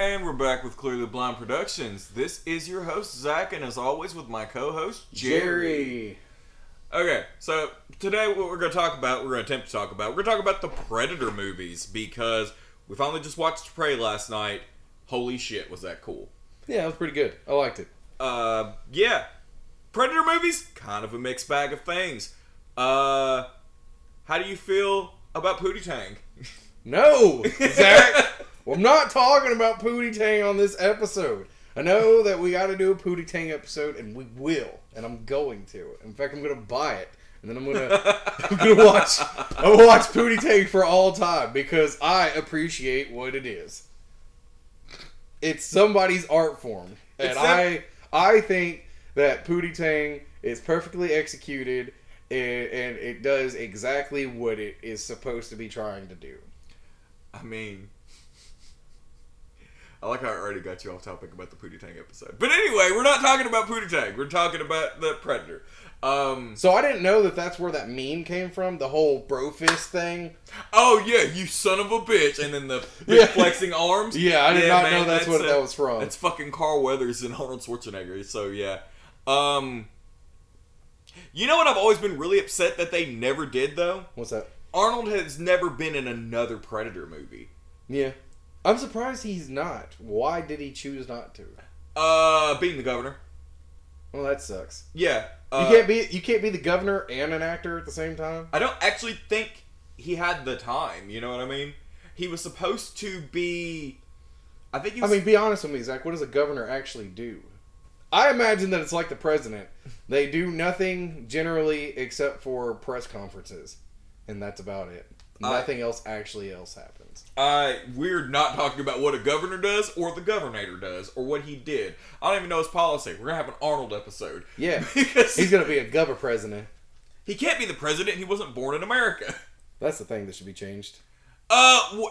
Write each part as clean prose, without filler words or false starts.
And we're back with Clearly Blind Productions. This is your host, Zach, and as always with my co-host, Jerry. Okay, so today what we're going to attempt to talk about the Predator movies, because we finally just watched Prey last night. Holy shit, was that cool. Yeah, it was pretty good. I liked it. Yeah. Predator movies, kind of a mixed bag of things. How do you feel about Pootie Tang? No, Zach. Well, I'm not talking about Pootie Tang on this episode. I know that we got to do a Pootie Tang episode, and we will, and I'm going to. In fact, I'm going to buy it, and then I'm gonna watch Pootie Tang for all time because I appreciate what it is. It's somebody's art form, and I think that Pootie Tang is perfectly executed, and it does exactly what it is supposed to be trying to do. I mean, I like how I already got you off topic about the Pootie Tang episode. But anyway, we're not talking about Pootie Tang. We're talking about the Predator. So I didn't know that that's where that meme came from, the whole bro fist thing. Oh, yeah, you son of a bitch. And then the big flexing arms. Yeah, I did not know that's what that was from. It's fucking Carl Weathers and Arnold Schwarzenegger. So, yeah. You know what I've always been really upset that they never did, though? What's that? Arnold has never been in another Predator movie. Yeah. I'm surprised he's not. Why did he choose not to? Being the governor. Well, that sucks. Yeah. You can't be the governor and an actor at the same time? I don't actually think he had the time, you know what I mean? He was supposed to be... be honest with me, Zach. What does a governor actually do? I imagine that it's like the president. They do nothing generally except for press conferences. And that's about it. Nothing else happens. We're not talking about what a governor does or the governator does or what he did. I don't even know his policy. We're going to have an Arnold episode. Yeah. Because he's going to be a governor president. He can't be the president. He wasn't born in America. That's the thing that should be changed. God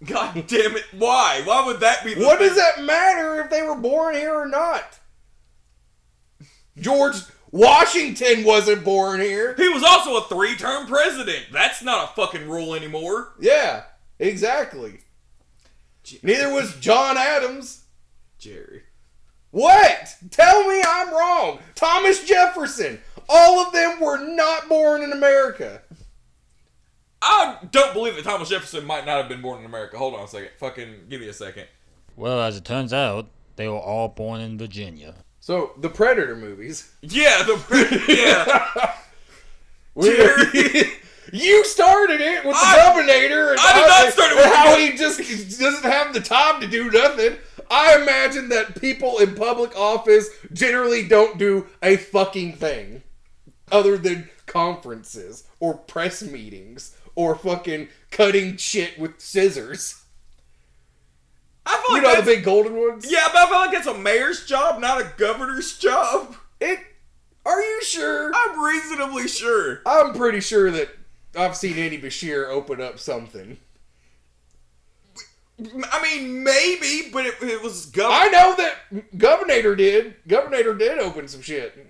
damn it. Why? Why would that be the What does that matter if they were born here or not? George Washington wasn't born here. He was also a 3-term president. That's not a fucking rule anymore. Yeah, exactly. Neither was John Adams. Jerry. What? Tell me I'm wrong. Thomas Jefferson. All of them were not born in America. I don't believe that Thomas Jefferson might not have been born in America. Hold on a second. Fucking give me a second. Well, as it turns out, they were all born in Virginia. So, the Predator movies. Yeah, yeah. Jerry. You started it with the Governator. And I did not start it with how he just doesn't have the time to do nothing. I imagine that people in public office generally don't do a fucking thing. Other than conferences. Or press meetings. Or fucking cutting shit with scissors. I feel like the big golden ones? Yeah, but I feel like it's a mayor's job, not a governor's job. Are you sure? I'm reasonably sure. I'm pretty sure that I've seen Eddie Bashir open up something. I mean, maybe, but it was governor. I know that Governator did. Governator did open some shit.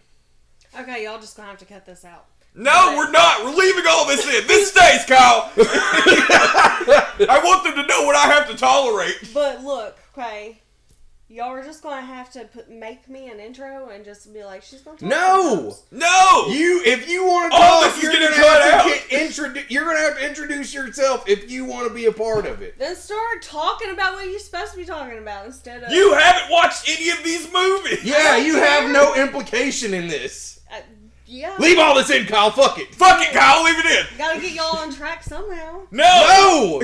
Okay, y'all just gonna have to cut this out. No, we're not. We're leaving all this in. This stays, Kyle. I want them to know what I have to tolerate. But look, okay, y'all are just gonna have to make me an intro and just be like, she's gonna talk. No. If you want to talk, you're gonna have to introduce yourself if you want to be a part of it. Then start talking about what you're supposed to be talking about instead of. You haven't watched any of these movies. Yeah, you have no implication in this. Yeah. Leave all this in, Kyle. Fuck it. Fuck it, Kyle. Leave it in. Gotta get y'all on track somehow. No.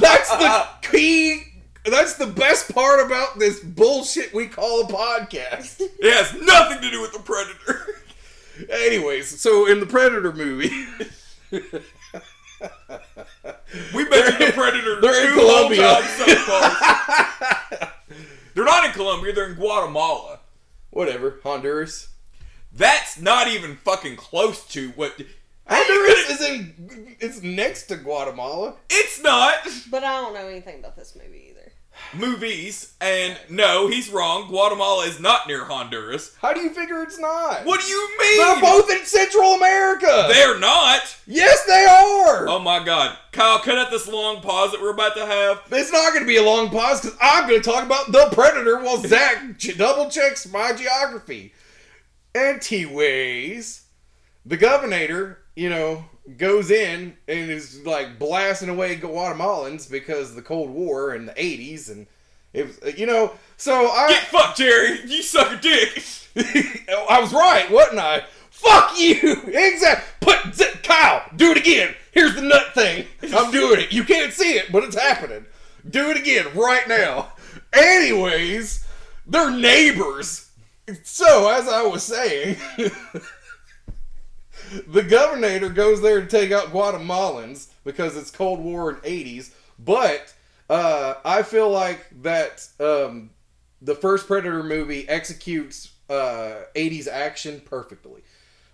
That's the key. That's the best part about this bullshit we call a podcast. It has nothing to do with the Predator. Anyways, so in the Predator movie, we mentioned the Predator. They're in Colombia. So far. They're not in Colombia. They're in Guatemala. Whatever. Honduras. That's not even fucking close to what... Honduras it's next to Guatemala. It's not. But I don't know anything about this movie either. Movies, and no, he's wrong. Guatemala is not near Honduras. How do you figure it's not? What do you mean? They're both in Central America. They're not. Yes, they are. Oh my God, Kyle, cut out this long pause that we're about to have. It's not going to be a long pause because I'm going to talk about the Predator while Zach double checks my geography. Anyways, the governor, goes in and is like blasting away Guatemalans because of the Cold War in the 80s, and it was, so I get fucked, Jerry. You suck a dick. I was right, wasn't I? Fuck you. Exactly. Kyle, do it again. Here's the nut thing. I'm doing it. You can't see it, but it's happening. Do it again right now. Anyways, they're neighbors. So as I was saying. The governor goes there to take out Guatemalans because it's Cold War and 80s. But I feel like that the first Predator movie executes 80s action perfectly.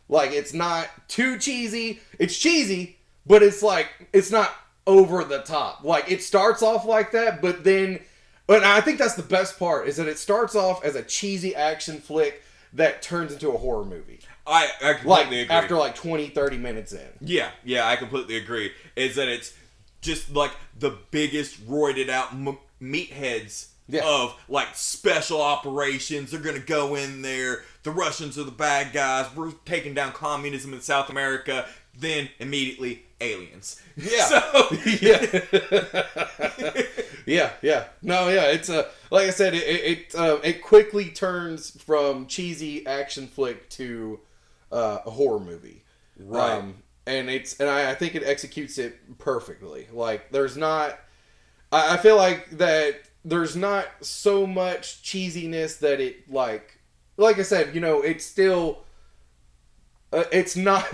Like, it's not too cheesy. It's cheesy, but it's not over the top. Like, it starts off like that, but then... And I think that's the best part, is that it starts off as a cheesy action flick that turns into a horror movie. I completely agree. After 20, 30 minutes in. Yeah, I completely agree. Is that it's just like the biggest roided out meatheads of special operations. They're going to go in there. The Russians are the bad guys. We're taking down communism in South America. Then immediately aliens. Yeah. So, yeah. No, yeah. It's like I said, it quickly turns from cheesy action flick to a horror movie, right? And I think it executes it perfectly. Like, there's not, I feel like that there's not so much cheesiness that it like I said, it's still, it's not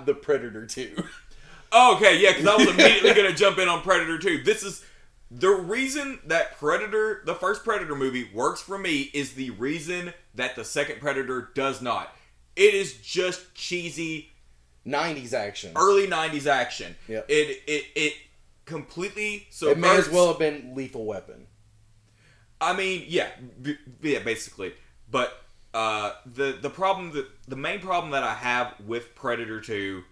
the Predator 2. Okay, yeah, because I was immediately going to jump in on Predator 2. This is the reason that Predator, the first Predator movie, works for me is the reason that the second Predator does not. It is just cheesy 90s action. Early 90s action. Yep. It completely subverts... It may as well have been Lethal Weapon. I mean, yeah, basically. But the main problem that I have with Predator 2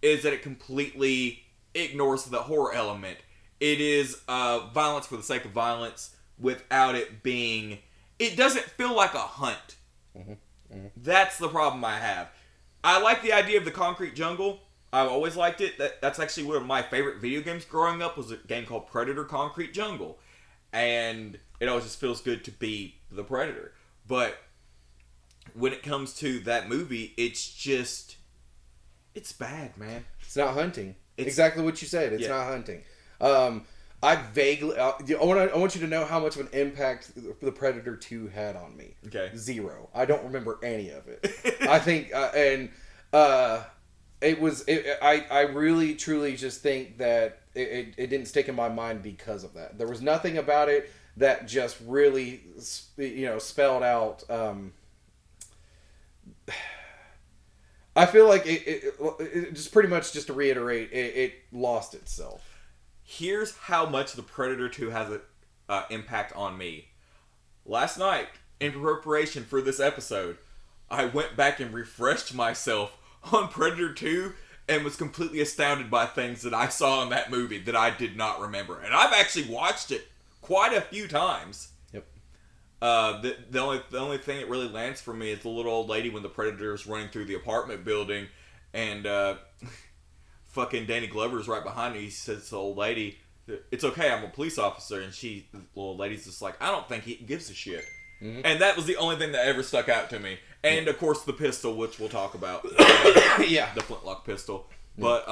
is that it completely ignores the horror element. It is violence for the sake of violence without it being... It doesn't feel like a hunt. Mm-hmm. Mm-hmm. That's the problem I have. I like the idea of the concrete jungle. I've always liked it. That's actually one of my favorite video games growing up, was a game called Predator Concrete Jungle. And it always just feels good to be the Predator. But when it comes to that movie, it's bad, man. It's not hunting. It's exactly what you said. It's not hunting. I want you to know how much of an impact the Predator 2 had on me. Okay. 0. I don't remember any of it. I think, I really, truly just think that it didn't stick in my mind because of that. There was nothing about it that just really, spelled out, I feel like it just pretty much, just to reiterate, it lost itself. Here's how much the Predator 2 has an impact on me. Last night, in preparation for this episode, I went back and refreshed myself on Predator 2 and was completely astounded by things that I saw in that movie that I did not remember. And I've actually watched it quite a few times. Yep. The only thing that really lands for me is the little old lady when the Predator is running through the apartment building and fucking Danny Glover's right behind me. He says to the old lady, "It's okay, I'm a police officer." And the little lady's just like, "I don't think he gives a shit." Mm-hmm. And that was the only thing that ever stuck out to me. And of course the pistol, which we'll talk about. Yeah. The flintlock pistol. But,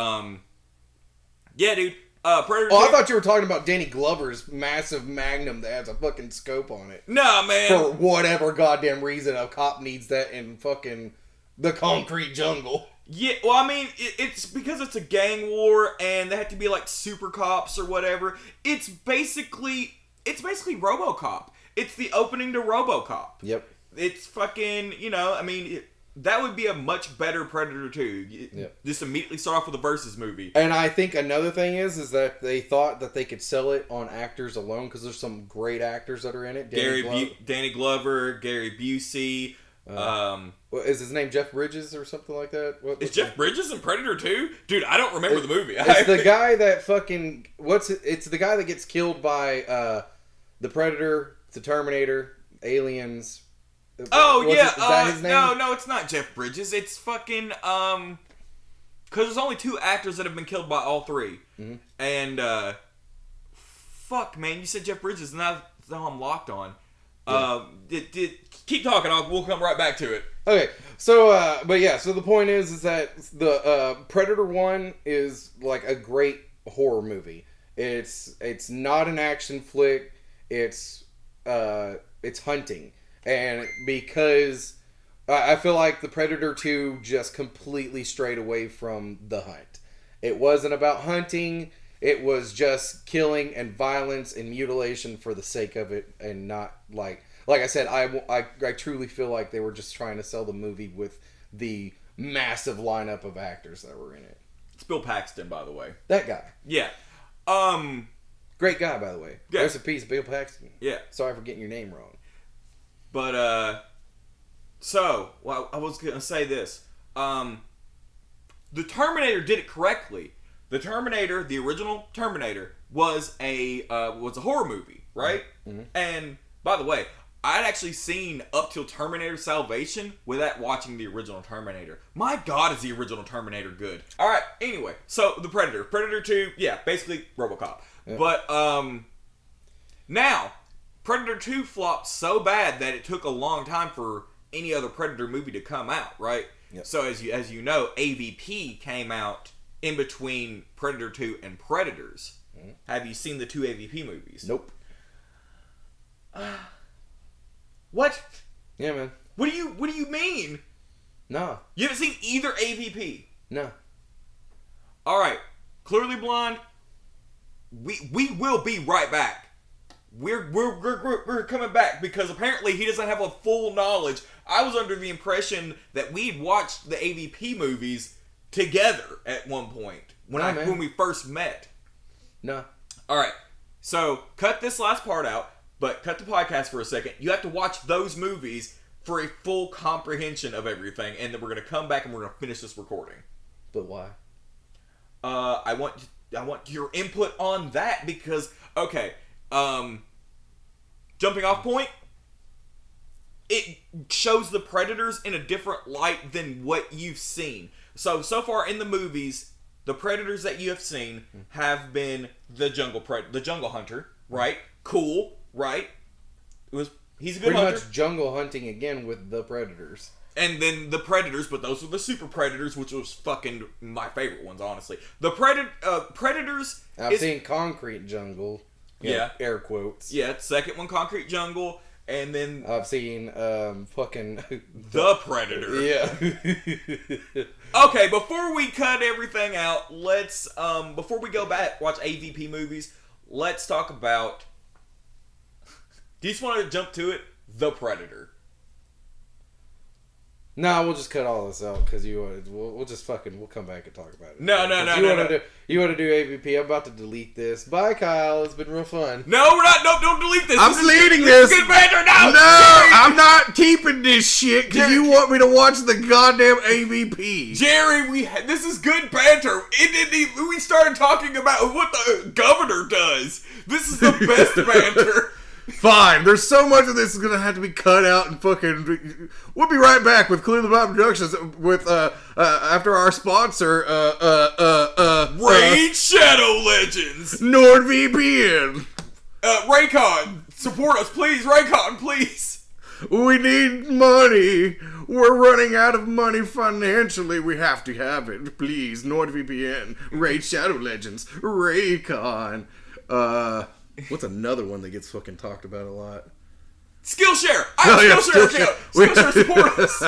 yeah, dude. Predator 2. I thought you were talking about Danny Glover's massive Magnum that has a fucking scope on it. Nah, man. For whatever goddamn reason, a cop needs that in fucking the concrete jungle. Yeah, well, I mean, it's because it's a gang war and they have to be like super cops or whatever. It's basically RoboCop. It's the opening to RoboCop. Yep. It's fucking, that would be a much better Predator 2. Just immediately start off with a versus movie. And I think another thing is that they thought that they could sell it on actors alone because there's some great actors that are in it. Danny Glover, Gary Busey. Is his name Jeff Bridges or something like that? Is Jeff Bridges in Predator 2? Dude, I don't remember the movie. It's the guy that fucking... It's the guy that gets killed by the Predator, the Terminator, Aliens... Oh, yeah. Is that his name? No, it's not Jeff Bridges. It's fucking, because there's only 2 actors that have been killed by all 3. Mm-hmm. And, fuck, man, you said Jeff Bridges, and that's how I'm locked on. Yeah. Keep talking, we'll come right back to it. Okay, so, so the point is that the, Predator 1 is, like, a great horror movie. It's not an action flick, it's hunting. And because I feel like the Predator 2 just completely strayed away from the hunt. It wasn't about hunting. It was just killing and violence and mutilation for the sake of it, and not like I said. I truly feel like they were just trying to sell the movie with the massive lineup of actors that were in it. It's Bill Paxton, by the way. That guy. Yeah. Great guy, by the way. Yeah. Rest in peace, Bill Paxton. Yeah. Sorry for getting your name wrong. But, I was going to say this. The Terminator did it correctly. The Terminator, the original Terminator, was a horror movie, right? Mm-hmm. And, by the way, I'd actually seen up till Terminator Salvation without watching the original Terminator. My God, is the original Terminator good. Alright, anyway. So, the Predator. Predator 2, yeah, basically RoboCop. Yeah. But, now... Predator 2 flopped so bad that it took a long time for any other Predator movie to come out, right? Yep. So as you know, AVP came out in between Predator 2 and Predators. Mm-hmm. Have you seen the 2 AVP movies? Nope. What? Yeah, man. What do you mean? No. You haven't seen either AVP? No. All right. Clearly Blonde. We will be right back. We're coming back because apparently he doesn't have a full knowledge. I was under the impression that we'd watched the AVP movies together at one point when we first met. No. All right. So cut this last part out, but cut the podcast for a second. You have to watch those movies for a full comprehension of everything, and then we're going to come back and we're going to finish this recording. But why? I want your input on that because okay. Jumping off point, it shows the Predators in a different light than what you've seen. So far in the movies, the Predators that you have seen have been the jungle hunter, right? Cool, right? He's a good hunter. Pretty much jungle hunting again with the Predators. And then the Predators, but those were the Super Predators, which was fucking my favorite ones, honestly. The Predators... I've seen Concrete Jungle. Yeah. Air quotes. Yeah, second one, Concrete Jungle, and then... I've seen, fucking... The Predator. Yeah. Okay, before we cut everything out, let's, before we go back, watch AVP movies, let's talk about... Do you just want to jump to it? The Predator. No, we'll just cut all this out because we'll come back and talk about it. No. You want to do AVP? I'm about to delete this. Bye, Kyle. It's been real fun. No, we're not. No, don't delete this. I'm deleting this. Good banter. No, I'm not keeping this shit because you want me to watch the goddamn AVP. Jerry, this is good banter. We started talking about what the governor does. This is the best banter. Fine. There's so much of this is gonna have to be cut out and fucking. We'll be right back with Clearly Bob Productions with after our sponsor Raid Shadow Legends NordVPN. Raycon, support us, please. Raycon, please. We need money. We're running out of money financially. We have to have it, please. NordVPN, Raid Shadow Legends, Raycon. What's another one that gets fucking talked about a lot? Skillshare! Skillshare! Skillshare, support us!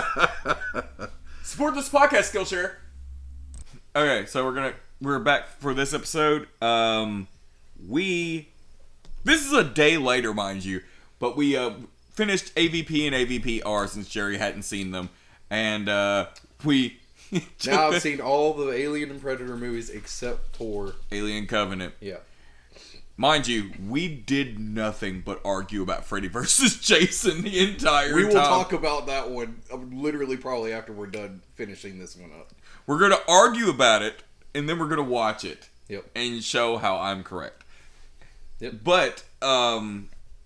Support this podcast, Skillshare. Okay, so we're back for this episode. This is a day later, mind you, but we finished AVP and AVPR since Jerry hadn't seen them. And we... Now I've seen all the Alien and Predator movies except for Alien Covenant. Yeah. Mind you, we did nothing but argue about Freddy versus Jason the entire time. We will talk about that one literally probably after we're done finishing this one up. We're going to argue about it, and then we're going to watch it. Yep. And show how I'm correct. Yep. But,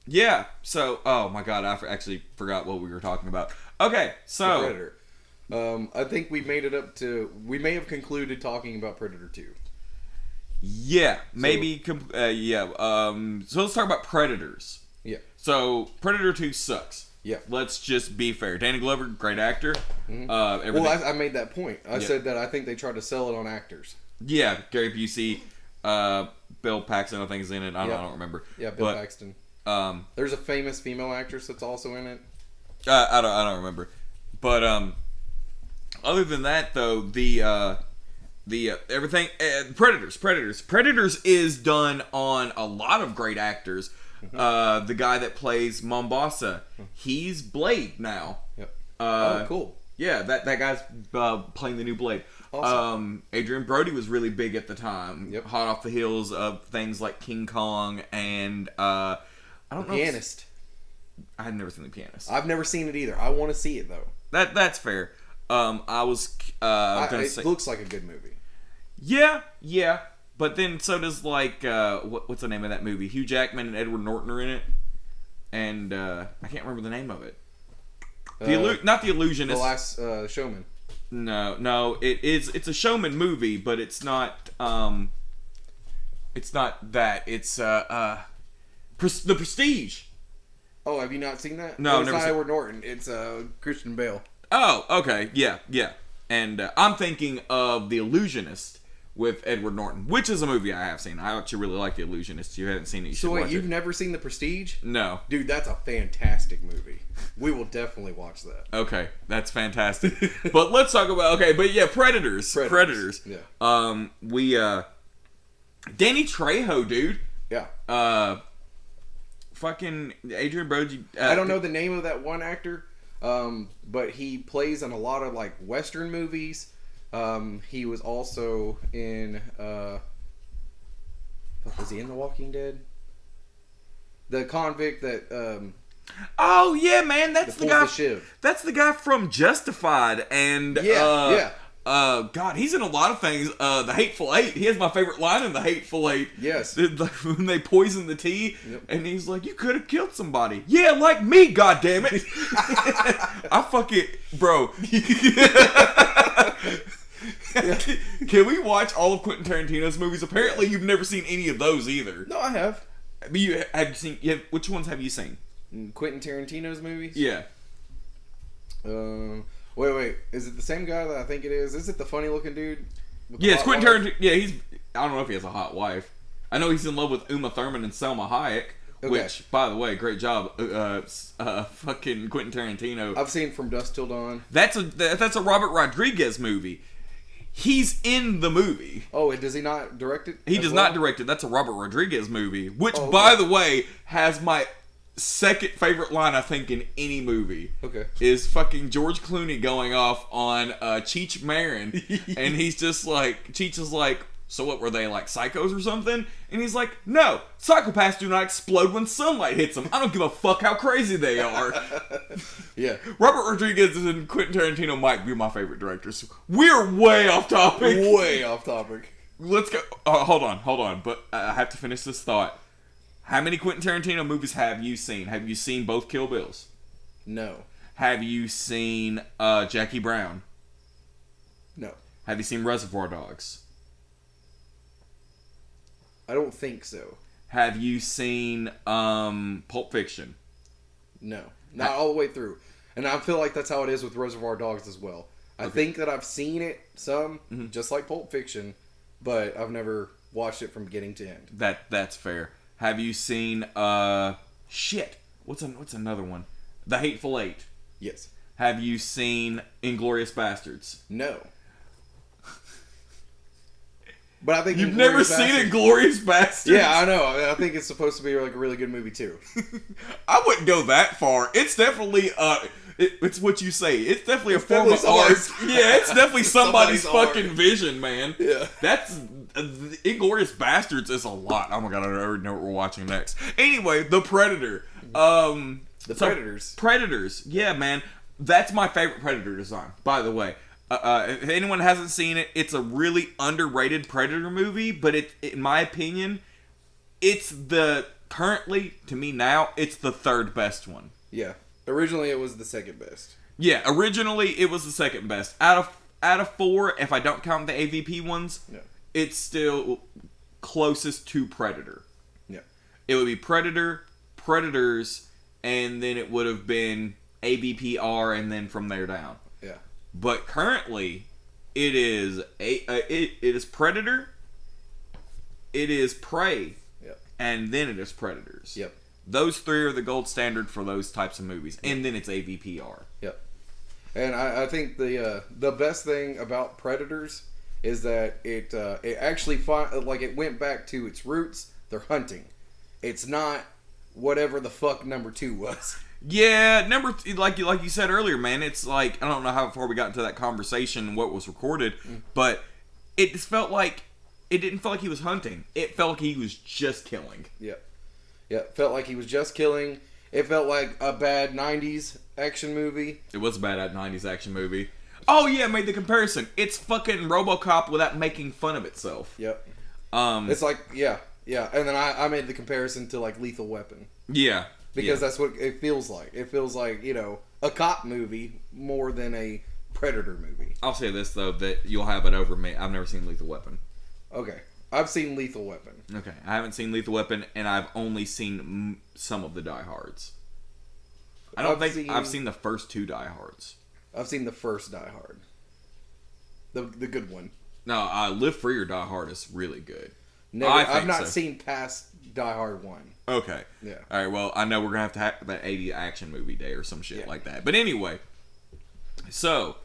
yeah. So, oh my god, I actually forgot what we were talking about. Okay, so... The Predator. I think we made it up to... We may have concluded talking about Predator 2. Yeah, maybe... So let's talk about Predators. Yeah. So, Predator 2 sucks. Yeah. Let's just be fair. Danny Glover, great actor. Mm-hmm. Everything. Well, I made that point. I said that I think they tried to sell it on actors. Yeah, Gary Busey, Bill Paxton, I think is in it. I don't remember. Yeah, Bill Paxton. There's a famous female actress that's also in it. I don't remember. But other than that, though, the everything Predators is done on a lot of great actors. Mm-hmm. The guy that plays Mombasa, he's Blade now. Yep. Oh, cool. Yeah, that guy's playing the new Blade. Awesome. Adrian Brody was really big at the time. Yep. Hot off the heels of things like King Kong and I don't know. Pianist. I had never seen The Pianist. I've never seen it either. I want to see it though. That's fair. I was gonna say it looks like a good movie. Yeah. But then so does like what's the name of that movie? Hugh Jackman and Edward Norton are in it, and I can't remember the name of it. Not The Illusionist. The Last Showman. No, it's a showman movie, but it's not that. It's The Prestige. Oh, have you not seen that? No, it's never not seen. Edward Norton. It's Christian Bale. Oh, okay, yeah. And I'm thinking of The Illusionist with Edward Norton, which is a movie I have seen. I actually really like The Illusionist. You haven't seen it, you should watch it. You've never seen The Prestige? No. Dude, that's a fantastic movie. We will definitely watch that. Okay, that's fantastic. But let's talk about Predators. Yeah. Danny Trejo, dude. Yeah. Fucking Adrian Brody. I don't know the name of that one actor, but he plays in a lot of like Western movies. He was also in was he in The Walking Dead? The convict that oh yeah, man, that's the guy. The Shiv. That's the guy from Justified, and God, he's in a lot of things. The Hateful Eight. He has my favorite line in The Hateful Eight. Yes. When they poison the tea, and he's like, "You could have killed somebody." Yeah, like me. God damn it. I fucking bro. Can we watch all of Quentin Tarantino's movies? Apparently, you've never seen any of those either. No, I have. But have seen? Which ones have you seen? Quentin Tarantino's movies? Yeah. Wait. Is it the same guy that I think it is? Is it the funny looking dude? Yeah, it's Quentin Tarantino. Yeah, I don't know if he has a hot wife. I know he's in love with Uma Thurman and Selma Hayek. Okay. Which, by the way, great job, fucking Quentin Tarantino. I've seen From Dusk Till Dawn. That's a Robert Rodriguez movie. He's in the movie. Oh, does he not direct it? He does not direct it. That's a Robert Rodriguez movie, which, by the way, has my second favorite line, I think, in any movie. Okay. Is fucking George Clooney going off on Cheech Marin, and he's just like, Cheech is like, so what, were they like psychos or something? And he's like, no, psychopaths do not explode when sunlight hits them. I don't give a fuck how crazy they are. Yeah. Robert Rodriguez and Quentin Tarantino might be my favorite directors. We're way off topic. Way off topic. Let's go. Hold on. But I have to finish this thought. How many Quentin Tarantino movies have you seen? Have you seen both Kill Bills? No. Have you seen Jackie Brown? No. Have you seen Reservoir Dogs? I don't think so. Have you seen Pulp Fiction? No. Not all the way through. And I feel like that's how it is with Reservoir Dogs as well. I think that I've seen it some, just like Pulp Fiction, but I've never watched it from beginning to end. That's fair. Have you seen what's another one? The Hateful Eight. Yes. Have you seen Inglourious Bastards? No. But I think you've never seen Inglourious Bastards. Yeah, I know. I think it's supposed to be like a really good movie too. I wouldn't go that far. It's definitely It's what you say. It's definitely a form of art. Yeah, it's definitely somebody's fucking vision, man. Yeah. That's... Inglourious Bastards is a lot. Oh my god, I already know what we're watching next. Anyway, The Predator. Predators. Predators. Yeah, man. That's my favorite Predator design, by the way. If anyone hasn't seen it, it's a really underrated Predator movie, but in my opinion, it's currently, to me now, it's the third best one. Yeah. Originally, it was the second best. Yeah, originally, it was the second best. Out of 4, if I don't count the AVP ones, it's still closest to Predator. Yeah. It would be Predator, Predators, and then it would have been AVPR, and then from there down. Yeah. But currently, it is it is Predator, it is Prey, and then it is Predators. Yep. Those 3 are the gold standard for those types of movies, and then it's AVPR. Yep. And I think the best thing about Predators is that it actually it went back to its roots. They're hunting. It's not whatever the fuck number 2 was. Yeah, like you said earlier, man. It's like, I don't know how far we got into that conversation and what was recorded, but it just felt like it didn't feel like he was hunting. It felt like he was just killing. Yeah. Yeah, it felt like he was just killing. It felt like a bad 90s action movie. It was a bad 90s action movie. Oh yeah, I made the comparison. It's fucking RoboCop without making fun of itself. Yep. It's like, yeah. And then I made the comparison to like Lethal Weapon. Yeah. Because that's what it feels like. It feels like, a cop movie more than a Predator movie. I'll say this, though, that you'll have it over me. I've never seen Lethal Weapon. Okay. I've seen Lethal Weapon. Okay. I haven't seen Lethal Weapon, and I've only seen some of the Die Hards. I've seen the first 2 Die Hards. I've seen the first Die Hard. The good one. No, Live Free or Die Hard is really good. I've not seen past Die Hard 1. Okay. Yeah. All right, well, I know we're going to have that 80 action movie day or some shit like that. But anyway, so,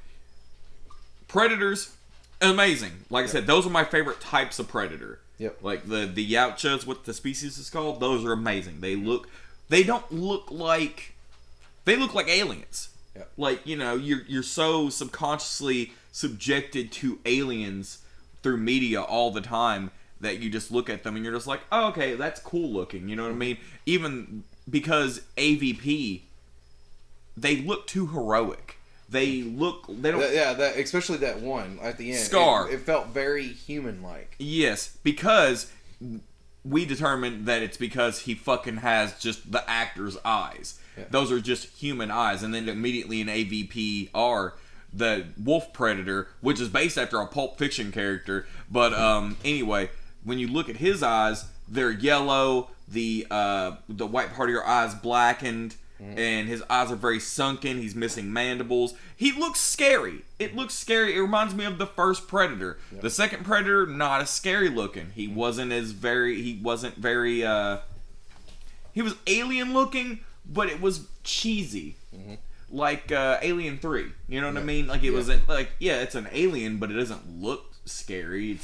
Predators, amazing. Like I said, those are my favorite types of Predator. Yep. Like the Yautjas, what the species is called, those are amazing. They don't look like, they look like aliens. Yep. Like, you're so subconsciously subjected to aliens through media all the time that you just look at them and you're just like, oh, okay, that's cool looking. You know what I mean? Even because AVP, they look too heroic. They don't... Yeah, especially that one at the end. Scar. It felt very human-like. Yes, because we determined that it's because he fucking has just the actor's eyes. Yeah. Those are just human eyes. And then immediately in AVPR, the Wolf Predator, which is based after a Pulp Fiction character. But anyway, when you look at his eyes, they're yellow. The white part of your eye is blackened. And his eyes are very sunken. He's missing mandibles. He looks scary. It looks scary. It reminds me of the first Predator. Yep. The second Predator, not as scary looking. He wasn't very, he was alien looking, but it was cheesy. Mm-hmm. Like Alien 3. You know what I mean? Like it wasn't, like, it's an alien, but it doesn't look scary.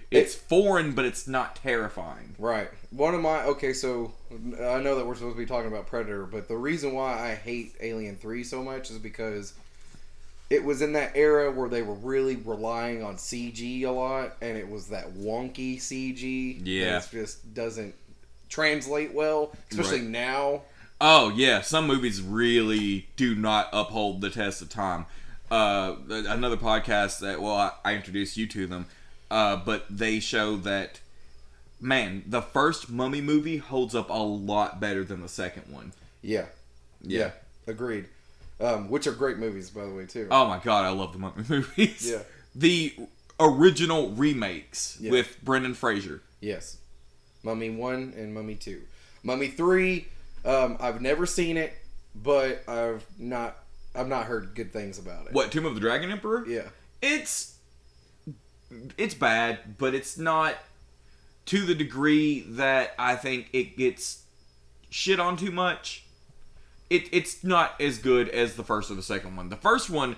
It's foreign, but it's not terrifying. Right. So I know that we're supposed to be talking about Predator, but the reason why I hate Alien 3 so much is because it was in that era where they were really relying on CG a lot, and it was that wonky CG. Yeah. That just doesn't translate well, especially now. Oh, yeah. Some movies really do not uphold the test of time. Another podcast that, I introduced you to them, but they show that, man, the first Mummy movie holds up a lot better than the second one. Yeah. Agreed. Which are great movies, by the way, too. Oh my god, I love the Mummy movies. Yeah. The original remakes with Brendan Fraser. Yes. Mummy 1 and Mummy 2. Mummy 3, I've never seen it, but I've not heard good things about it. What, Tomb of the Dragon Emperor? Yeah. It's bad, but it's not to the degree that I think it gets shit on too much. It's not as good as the first or the second one. The first one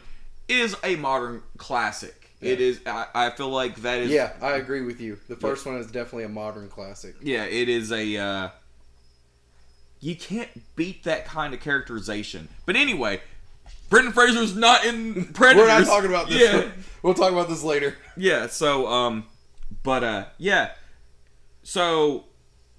is a modern classic. Yeah. It is. I feel like that is. Yeah, I agree with you. The first one is definitely a modern classic. Yeah, it is you can't beat that kind of characterization. But anyway, Brendan Fraser's not in Predators. We're not talking about this. Yeah. We'll talk about this later. Yeah, so, yeah. So,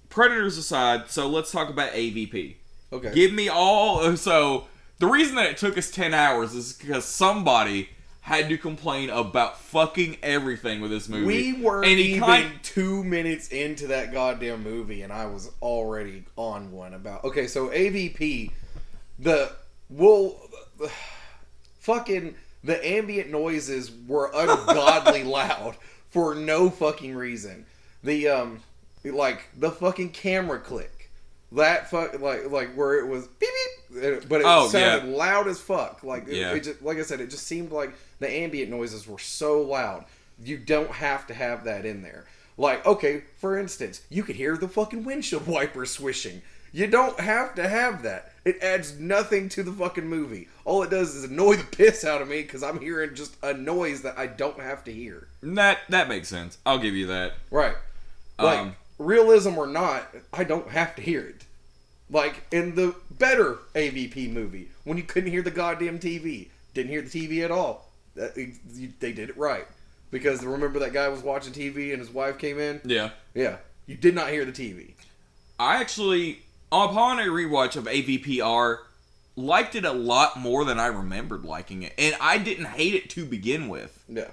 Predators aside, so let's talk about AVP. Okay. Give me all... So, the reason that it took us 10 hours is because somebody had to complain about fucking everything with this movie. We were even 2 minutes into that goddamn movie, and I was already on one about... Okay, so AVP, fucking... The ambient noises were ungodly loud for no fucking reason. The, the fucking camera click. That like where it was beep beep, but it sounded loud as fuck. Like it just, like I said, it just seemed like the ambient noises were so loud. You don't have to have that in there. Like, okay, for instance, you could hear the fucking windshield wipers swishing. You don't have to have that. It adds nothing to the fucking movie. All it does is annoy the piss out of me because I'm hearing just a noise that I don't have to hear. That makes sense. I'll give you that. Right. Like, realism or not, I don't have to hear it. Like, in the better AVP movie, when you couldn't hear the goddamn TV. Didn't hear the TV at all. They did it right. Because remember that guy was watching TV and his wife came in? Yeah. Yeah. You did not hear the TV. I actually... Upon a rewatch of AVPR, liked it a lot more than I remembered liking it, and I didn't hate it to begin with. Yeah,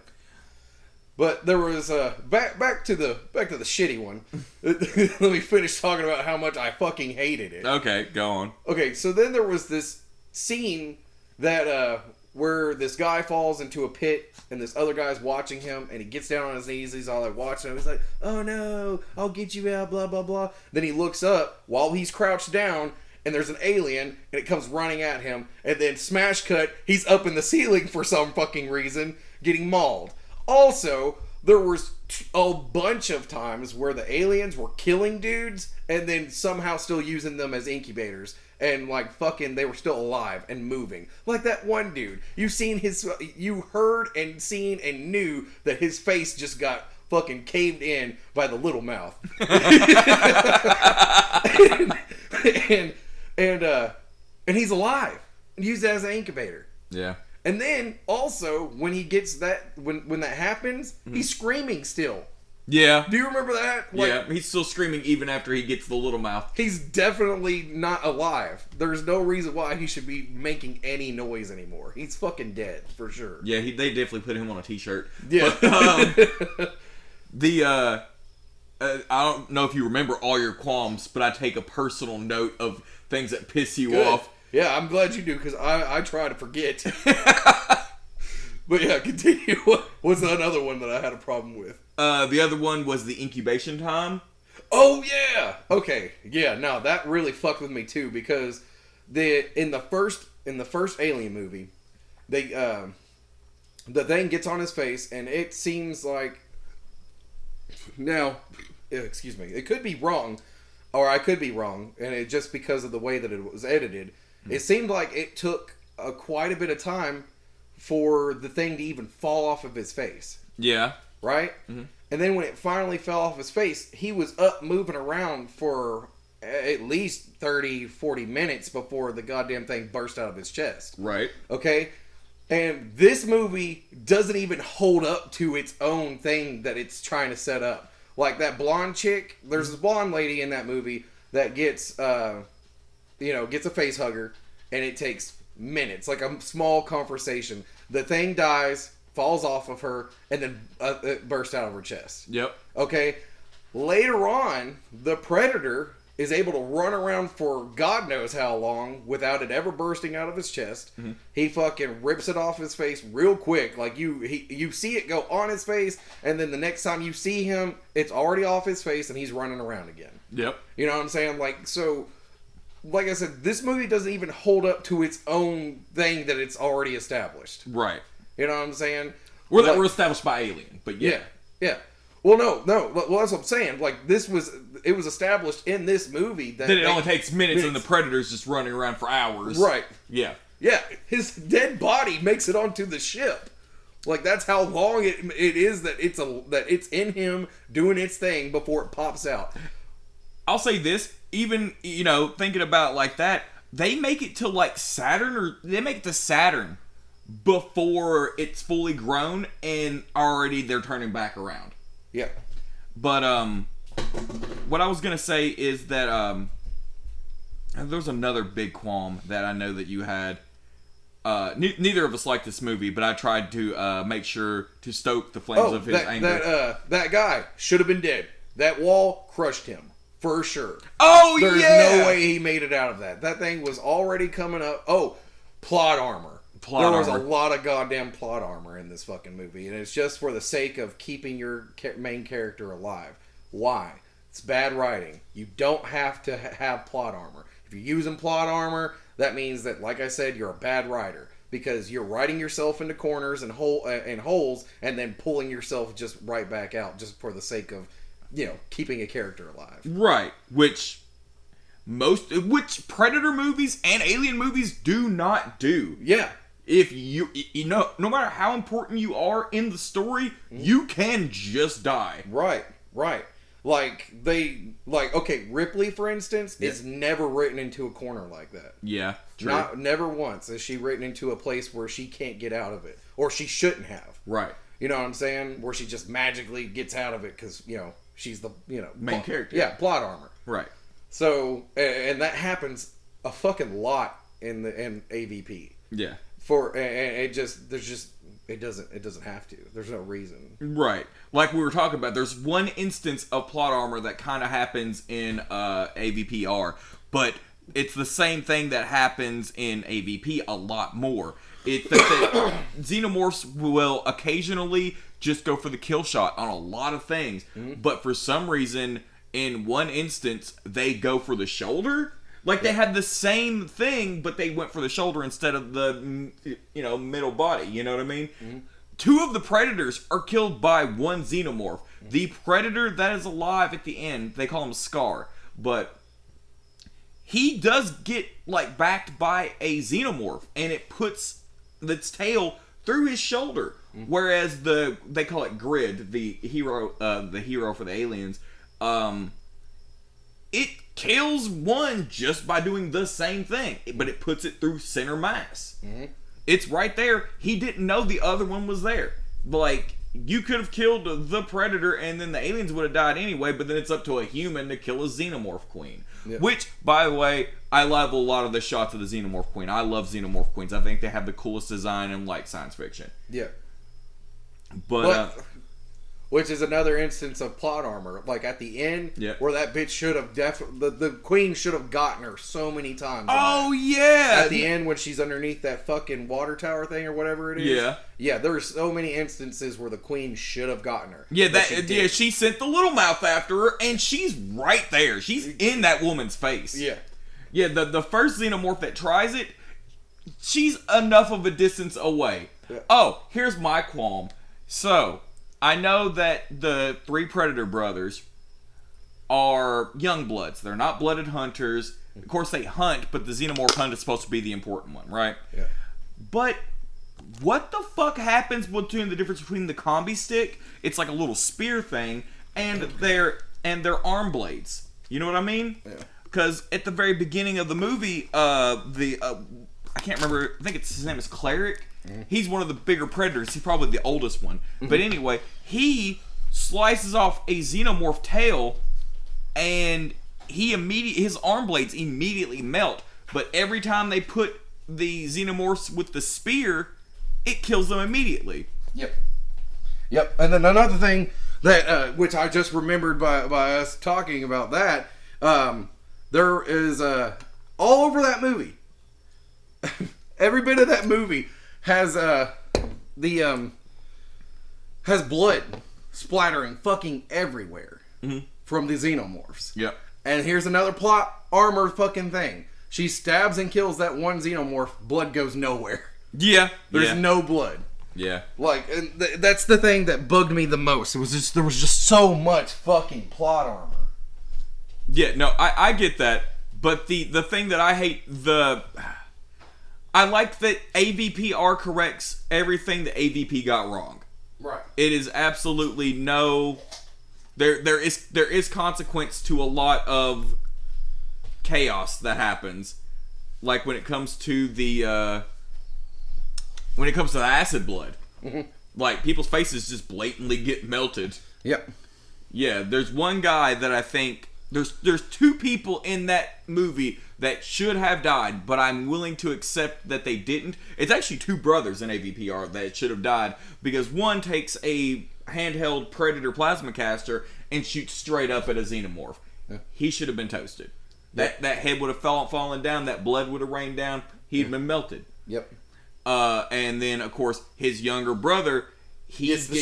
but there was back to the shitty one. Let me finish talking about how much I fucking hated it. Okay, go on. Okay, so then there was this scene that where this guy falls into a pit and this other guy's watching him and he gets down on his knees. He's all like watching him. He's like, "Oh no, I'll get you out." Blah blah blah. Then he looks up while he's crouched down and there's an alien and it comes running at him. And then smash cut, he's up in the ceiling for some fucking reason, getting mauled. Also, there was a bunch of times where the aliens were killing dudes and then somehow still using them as incubators. And like fucking, they were still alive and moving. Like that one dude, you heard and seen and knew that his face just got fucking caved in by the little mouth. and he's alive and used as an incubator. Yeah. And then also when he gets that, when that happens, he's screaming still. Yeah. Do you remember that? Like, yeah, he's still screaming even after he gets the little mouth. He's definitely not alive. There's no reason why he should be making any noise anymore. He's fucking dead, for sure. Yeah, they definitely put him on a t-shirt. Yeah. But, I don't know if you remember all your qualms, but I take a personal note of things that piss you off. Yeah, I'm glad you do, because I try to forget. But yeah, continue. What's another one that I had a problem with? The other one was the incubation time. Oh yeah. Okay. Yeah. No, that really fucked with me too, because in the first Alien movie, the thing gets on his face and it seems like, now, excuse me, it could be wrong, or I could be wrong, and it just because of the way that it was edited, it seemed like it took quite a bit of time for the thing to even fall off of his face. Yeah. Right? Mm-hmm. And then when it finally fell off his face, he was up moving around for at least 30, 40 minutes before the goddamn thing burst out of his chest. Right. Okay? And this movie doesn't even hold up to its own thing that it's trying to set up. Like that blonde chick, there's this blonde lady in that movie that gets a face hugger, and it takes minutes, like a small conversation. The thing dies, falls off of her, and then it bursts out of her chest. Yep. Okay? Later on, the Predator is able to run around for God knows how long without it ever bursting out of his chest. Mm-hmm. He fucking rips it off his face real quick. Like, you see it go on his face, and then the next time you see him, it's already off his face, and he's running around again. Yep. You know what I'm saying? Like, so... Like I said, this movie doesn't even hold up to its own thing that it's already established. Right. You know what I'm saying? We're established by Alien, but yeah. Yeah. Well, no. Well, that's what I'm saying. Like, it was established in this movie that it only takes minutes and the Predator's just running around for hours. Right. Yeah. Yeah. His dead body makes it onto the ship. Like, that's how long it is that it's in him doing its thing before it pops out. I'll say this, even, thinking about it like that, they make it to like Saturn, or they make it to Saturn before it's fully grown, and already they're turning back around. Yeah. But what I was gonna say is that there's another big qualm that I know that you had. Neither of us liked this movie, but I tried to make sure to stoke the flames of his anger. That guy should have been dead. That wall crushed him. For sure. Oh, There's yeah! no way he made it out of that. That thing was already coming up. Oh, plot armor. There was a lot of goddamn plot armor in this fucking movie. And it's just for the sake of keeping your main character alive. Why? It's bad writing. You don't have to have plot armor. If you're using plot armor, that means that, like I said, you're a bad writer. Because you're writing yourself into corners and holes and then pulling yourself just right back out just for the sake of, keeping a character alive. Right. Which Predator movies and Alien movies do not do. Yeah. If no matter how important you are in the story, you can just die. Right. Okay, Ripley, for instance, is never written into a corner like that. Yeah, true. Never once is she written into a place where she can't get out of it. Or she shouldn't have. Right. You know what I'm saying? Where she just magically gets out of it because, she's the, main character. Yeah, plot armor. Right. So, and that happens a fucking lot in AVP. Yeah. It doesn't have to. There's no reason. Right. Like we were talking about, there's one instance of plot armor that kind of happens in AVPR, but it's the same thing that happens in AVP a lot more. It's that xenomorphs will occasionally just go for the kill shot on a lot of things, but for some reason, in one instance, they go for the shoulder. Like, they had the same thing, but they went for the shoulder instead of the, middle body. You know what I mean? Mm-hmm. 2 of the Predators are killed by one xenomorph. Mm-hmm. The Predator that is alive at the end, they call him Scar. But he does get, backed by a xenomorph, and it puts its tail through his shoulder. Mm-hmm. Whereas they call it Grid, the hero for the aliens, it kills one just by doing the same thing, but it puts it through center mass. Mm-hmm. It's right there. He didn't know the other one was there. You could have killed the Predator and then the aliens would have died anyway, but then it's up to a human to kill a xenomorph queen. Yep. Which, by the way, I love a lot of the shots of the xenomorph queen. I love xenomorph queens. I think they have the coolest design in science fiction. Yeah. But which is another instance of plot armor. At the end, where that bitch should have the queen should have gotten her so many times. Oh, yeah! At the end, when she's underneath that fucking water tower thing or whatever it is. Yeah. Yeah, there are so many instances where the queen should have gotten her. Yeah, she sent the little mouth after her, and she's right there. She's in that woman's face. Yeah. Yeah, the first xenomorph that tries it, she's enough of a distance away. Yeah. Oh, here's my qualm. So, I know that the 3 Predator brothers are young bloods. They're not blooded hunters. Of course, they hunt, but the xenomorph hunt is supposed to be the important one, right? Yeah. But what the fuck happens between the difference between the combi stick? It's like a little spear thing, and their arm blades. You know what I mean? Yeah. Because at the very beginning of the movie, I can't remember. I think his name is Cleric. Mm-hmm. He's one of the bigger Predators. He's probably the oldest one. Mm-hmm. But anyway, he slices off a xenomorph tail, and his arm blades immediately melt. But every time they put the xenomorphs with the spear, it kills them immediately. Yep. And then another thing that which I just remembered by us talking about that, there is all over that movie. Every bit of that movie has has blood splattering fucking everywhere from the xenomorphs. Yep. And here's another plot armor fucking thing. She stabs and kills that one xenomorph. Blood goes nowhere. Yeah. There's no blood. Yeah. And that's the thing that bugged me the most. There was just so much fucking plot armor. Yeah, no, I get that. But the thing that I hate, I like that AVPR corrects everything that AVP got wrong. Right. It is absolutely there is consequence to a lot of chaos that happens. like when it comes to the acid blood, like people's faces just blatantly get melted. Yep. Yeah, there's one guy that I think there's two people in that movie that should have died, but I'm willing to accept that they didn't. It's actually two brothers in AVPR that should have died, because one takes a handheld Predator plasma caster and shoots straight up at a xenomorph. Yeah. He should have been toasted. That head would have fallen down, that blood would have rained down, he'd been melted. Yep. And then, of course, his younger brother, gets the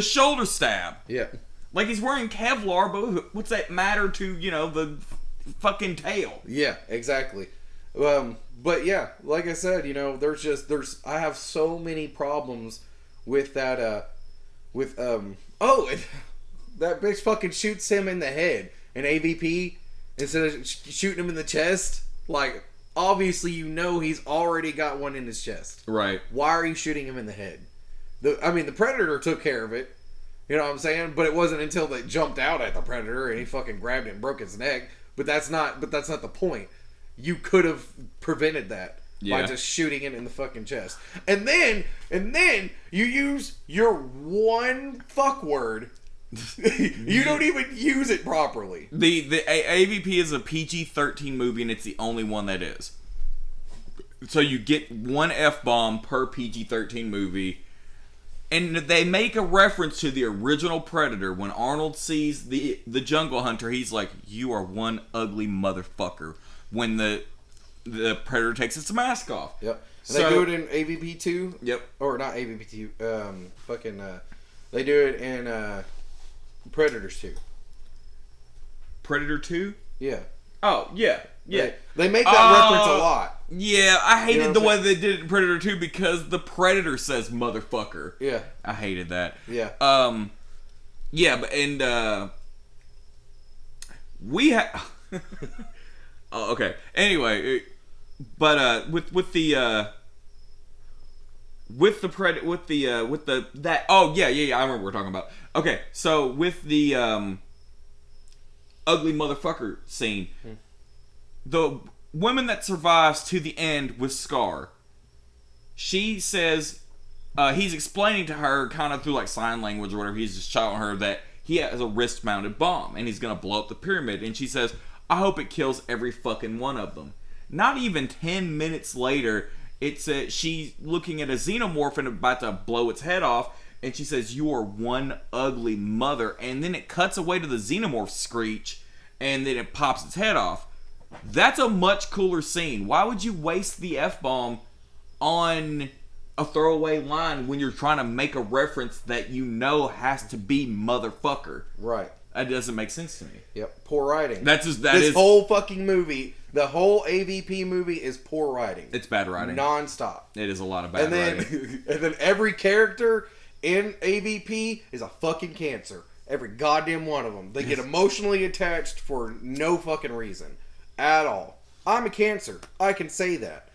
shoulder stab. Yeah. Like, he's wearing Kevlar, but what's that matter to, the fucking tail? Yeah, exactly. But yeah, like I said, I have so many problems with that, that bitch fucking shoots him in the head. And AVP, instead of shooting him in the chest, like, obviously he's already got one in his chest. Right. Why are you shooting him in the head? The Predator took care of it. You know what I'm saying? But it wasn't until they jumped out at the Predator and he fucking grabbed it and broke his neck. But that's not the point. You could have prevented that by just shooting him in the fucking chest. And then you use your one fuck word. You don't even use it properly. The AVP is a PG-13 movie, and it's the only one that is. So you get one F-bomb per PG-13 movie. And they make a reference to the original Predator. When Arnold sees the jungle hunter, he's like, "You are one ugly motherfucker." When the Predator takes its mask off. Yep. And they do it in AVP 2. Yep. Or not AVP 2. They do it in Predators 2. Predator 2? Yeah. Oh, yeah. Yeah. They make that reference a lot. Yeah, I hated the way they did it in Predator 2 because the Predator says motherfucker. Yeah. I hated that. Yeah. We have oh, okay. Anyway, but with the I remember what we're talking about. Okay, so with the ugly motherfucker scene, the woman that survives to the end with Scar, she says, he's explaining to her kind of through like sign language or whatever, he's just showing her that he has a wrist mounted bomb and he's gonna blow up the pyramid, and she says, "I hope it kills every fucking one of them." Not even 10 minutes later, she's looking at a xenomorph and about to blow its head off, and she says, "You are one ugly mother," and then it cuts away to the xenomorph screech, and then it pops its head off. That's a much cooler scene. Why would you waste the F-bomb on a throwaway line when you're trying to make a reference that has to be motherfucker? Right. That doesn't make sense to me. Yep. Poor writing. This whole fucking movie, the whole AVP movie is poor writing. It's bad writing. Non-stop. It is a lot of bad writing. And then every character in AVP is a fucking cancer. Every goddamn one of them. They get emotionally attached for no fucking reason. At all. I'm a cancer. I can say that.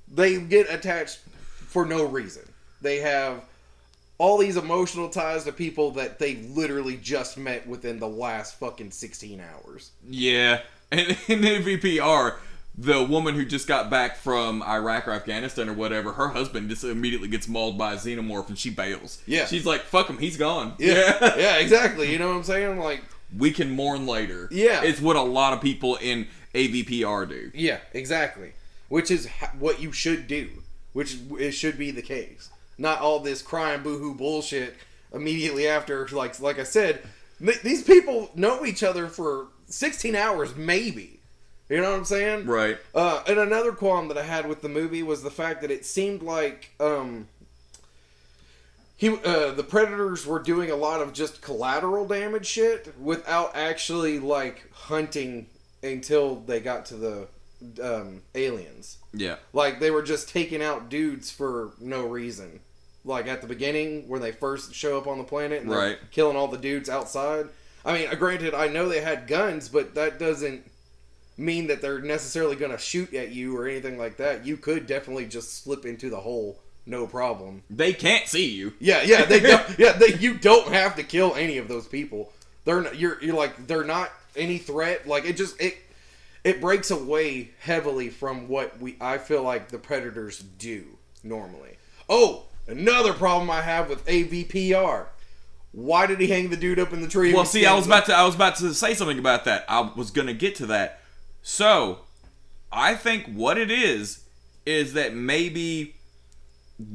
They get attached for no reason. They have all these emotional ties to people that they literally just met within the last fucking 16 hours. Yeah. And in VPR, the woman who just got back from Iraq or Afghanistan or whatever, her husband just immediately gets mauled by a xenomorph and she bails. Yeah. She's like, fuck him, he's gone. Yeah. Yeah, exactly. You know what I'm saying? Like, we can mourn later. Yeah. It's what a lot of people in AVPR do. Yeah, exactly. Which is what you should do. Which it should be the case. Not all this crying boohoo bullshit immediately after. Like I said, these people know each other for 16 hours maybe. You know what I'm saying? Right. And another qualm that I had with the movie was the fact that it seemed like the Predators were doing a lot of just collateral damage shit without actually like hunting until they got to the aliens. Yeah. Like, they were just taking out dudes for no reason. Like, at the beginning, when they first show up on the planet and they're killing all the dudes outside. I mean, granted, I know they had guns, but that doesn't mean that they're necessarily going to shoot at you or anything like that. You could definitely just slip into the hole, no problem. They can't see you. Yeah, they don't. You don't have to kill any of those people. They're not, you're like, they're not any threat. Like, it breaks away heavily from what I feel like the Predators do normally. Oh, another problem I have with AVPR. Why did he hang the dude up in the tree? Well, see, I was about to say something about that. I was going to get to that. So, I think what it is that maybe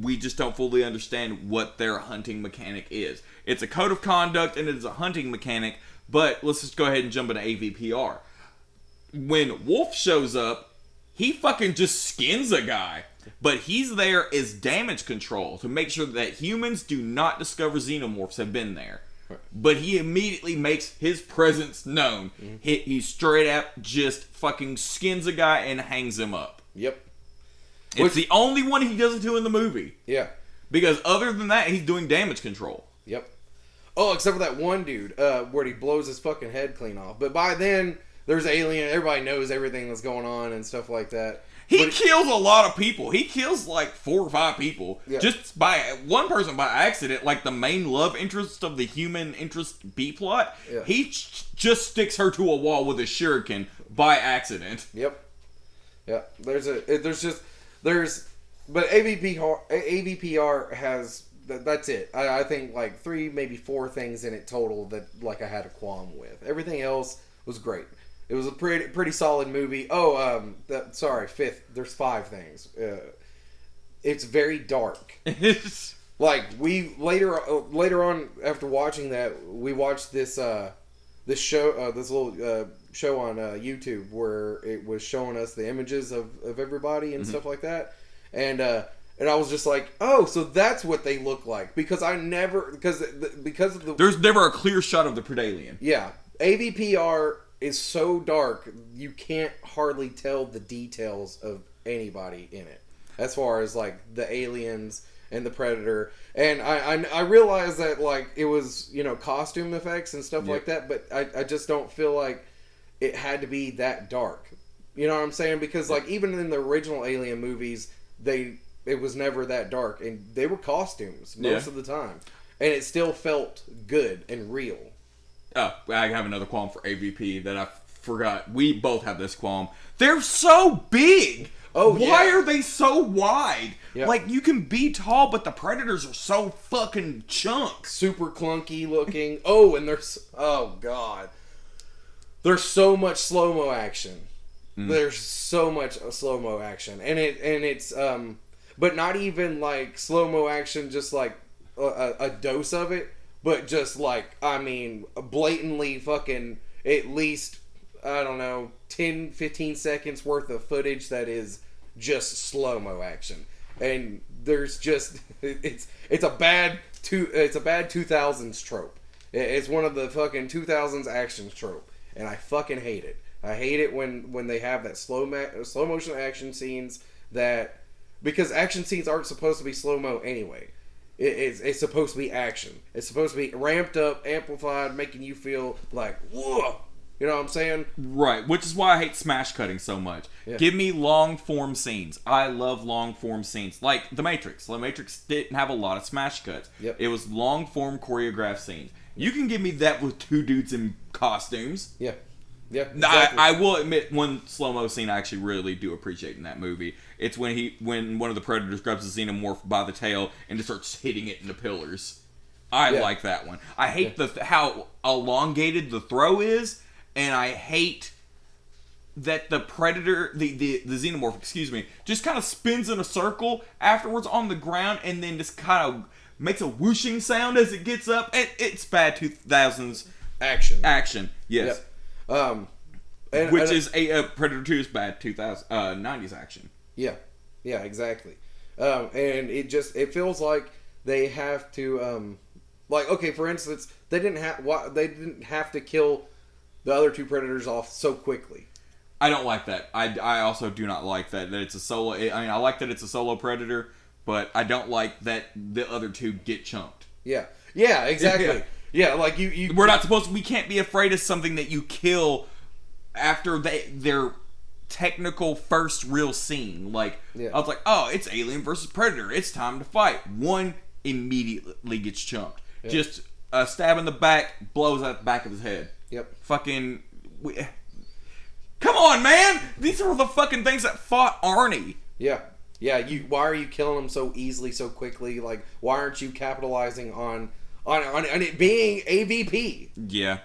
we just don't fully understand what their hunting mechanic is. It's a code of conduct and it is a hunting mechanic, but let's just go ahead and jump into AVPR. When Wolf shows up, he fucking just skins a guy. But he's there as damage control to make sure that humans do not discover xenomorphs have been there. Right. But he immediately makes his presence known. Mm-hmm. He straight up just fucking skins a guy and hangs him up. Yep. It's the only one he doesn't do in the movie. Yeah. Because other than that, he's doing damage control. Yep. Oh, except for that one dude where he blows his fucking head clean off. But by then, there's alien. Everybody knows everything that's going on and stuff like that. He kills a lot of people. He kills like 4 or 5 people. Yeah. Just by one person by accident, like the main love interest of the human interest B-plot. Yeah. He just sticks her to a wall with a shuriken by accident. Yep. Yeah. But AVPR has, that's it. I think like 3, maybe 4 things in it total that like I had a qualm with. Everything else was great. It was a pretty solid movie. Oh, fifth. There's 5 things. It's very dark. Like we later on after watching that, we watched this show, this little show on YouTube where it was showing us the images of everybody and stuff like that, and I was just like, oh, so that's what they look like because of the there's never a clear shot of the Predalien. Yeah, AVPR is so dark you can't hardly tell the details of anybody in it as far as like the aliens and the Predator, and I realized that like it was costume effects and stuff like that, but I just don't feel like it had to be that dark, you know what I'm saying, because like even in the original Alien movies it was never that dark and they were costumes most of the time and it still felt good and real. Oh, I have another qualm for AVP that I forgot. We both have this qualm. They're so big! Oh, why are they so wide? Yep. Like, you can be tall, but the Predators are so fucking chunks. Super clunky looking. Oh, and oh, God. There's so much slow-mo action. There's so much slow-mo action. And it's, but not even, like, slow-mo action, just, like, a dose of it. But just like, I mean, blatantly fucking at least, I don't know, 10, 15 seconds worth of footage that is just slow-mo action. And there's just, it's a bad 2000s trope. It's one of the fucking 2000s action trope. And I fucking hate it. I hate it when they have that slow motion action scenes because action scenes aren't supposed to be slow-mo anyway. It's supposed to be action. It's supposed to be ramped up, amplified, making you feel like, whoa! You know what I'm saying? Right, which is why I hate smash cutting so much. Yeah. Give me long-form scenes. I love long-form scenes. Like The Matrix. The Matrix didn't have a lot of smash cuts. Yep. It was long-form choreographed scenes. You can give me that with 2 dudes in costumes. Yeah. Yeah, exactly. I will admit one slow-mo scene I actually really do appreciate in that movie. It's when one of the Predators grabs the xenomorph by the tail and just starts hitting it into pillars. I like that one. I hate how elongated the throw is, and I hate that the Predator, the xenomorph, just kind of spins in a circle afterwards on the ground and then just kind of makes a whooshing sound as it gets up. It's bad 2000s action. Yes. Yep. Which is a Predator 2 is bad 90s action. Yeah, exactly. And it feels like they have to okay, for instance, they didn't have to kill the other 2 Predators off so quickly. I don't like that. I also do not like that it's a solo. I like that it's a solo Predator, but I don't like that the other 2 get chunked. Yeah, exactly. Yeah, like you. We can't be afraid of something that you kill after their technical first real scene. Like, I was like, oh, it's Alien versus Predator. It's time to fight. One immediately gets chunked. Yep. Just a stab in the back, blows out the back of his head. Yep. Fucking. Come on, man! These are the fucking things that fought Arnie. Yeah. Yeah, why are you killing them so easily, so quickly? Like, why aren't you capitalizing on it being AVP? Yeah.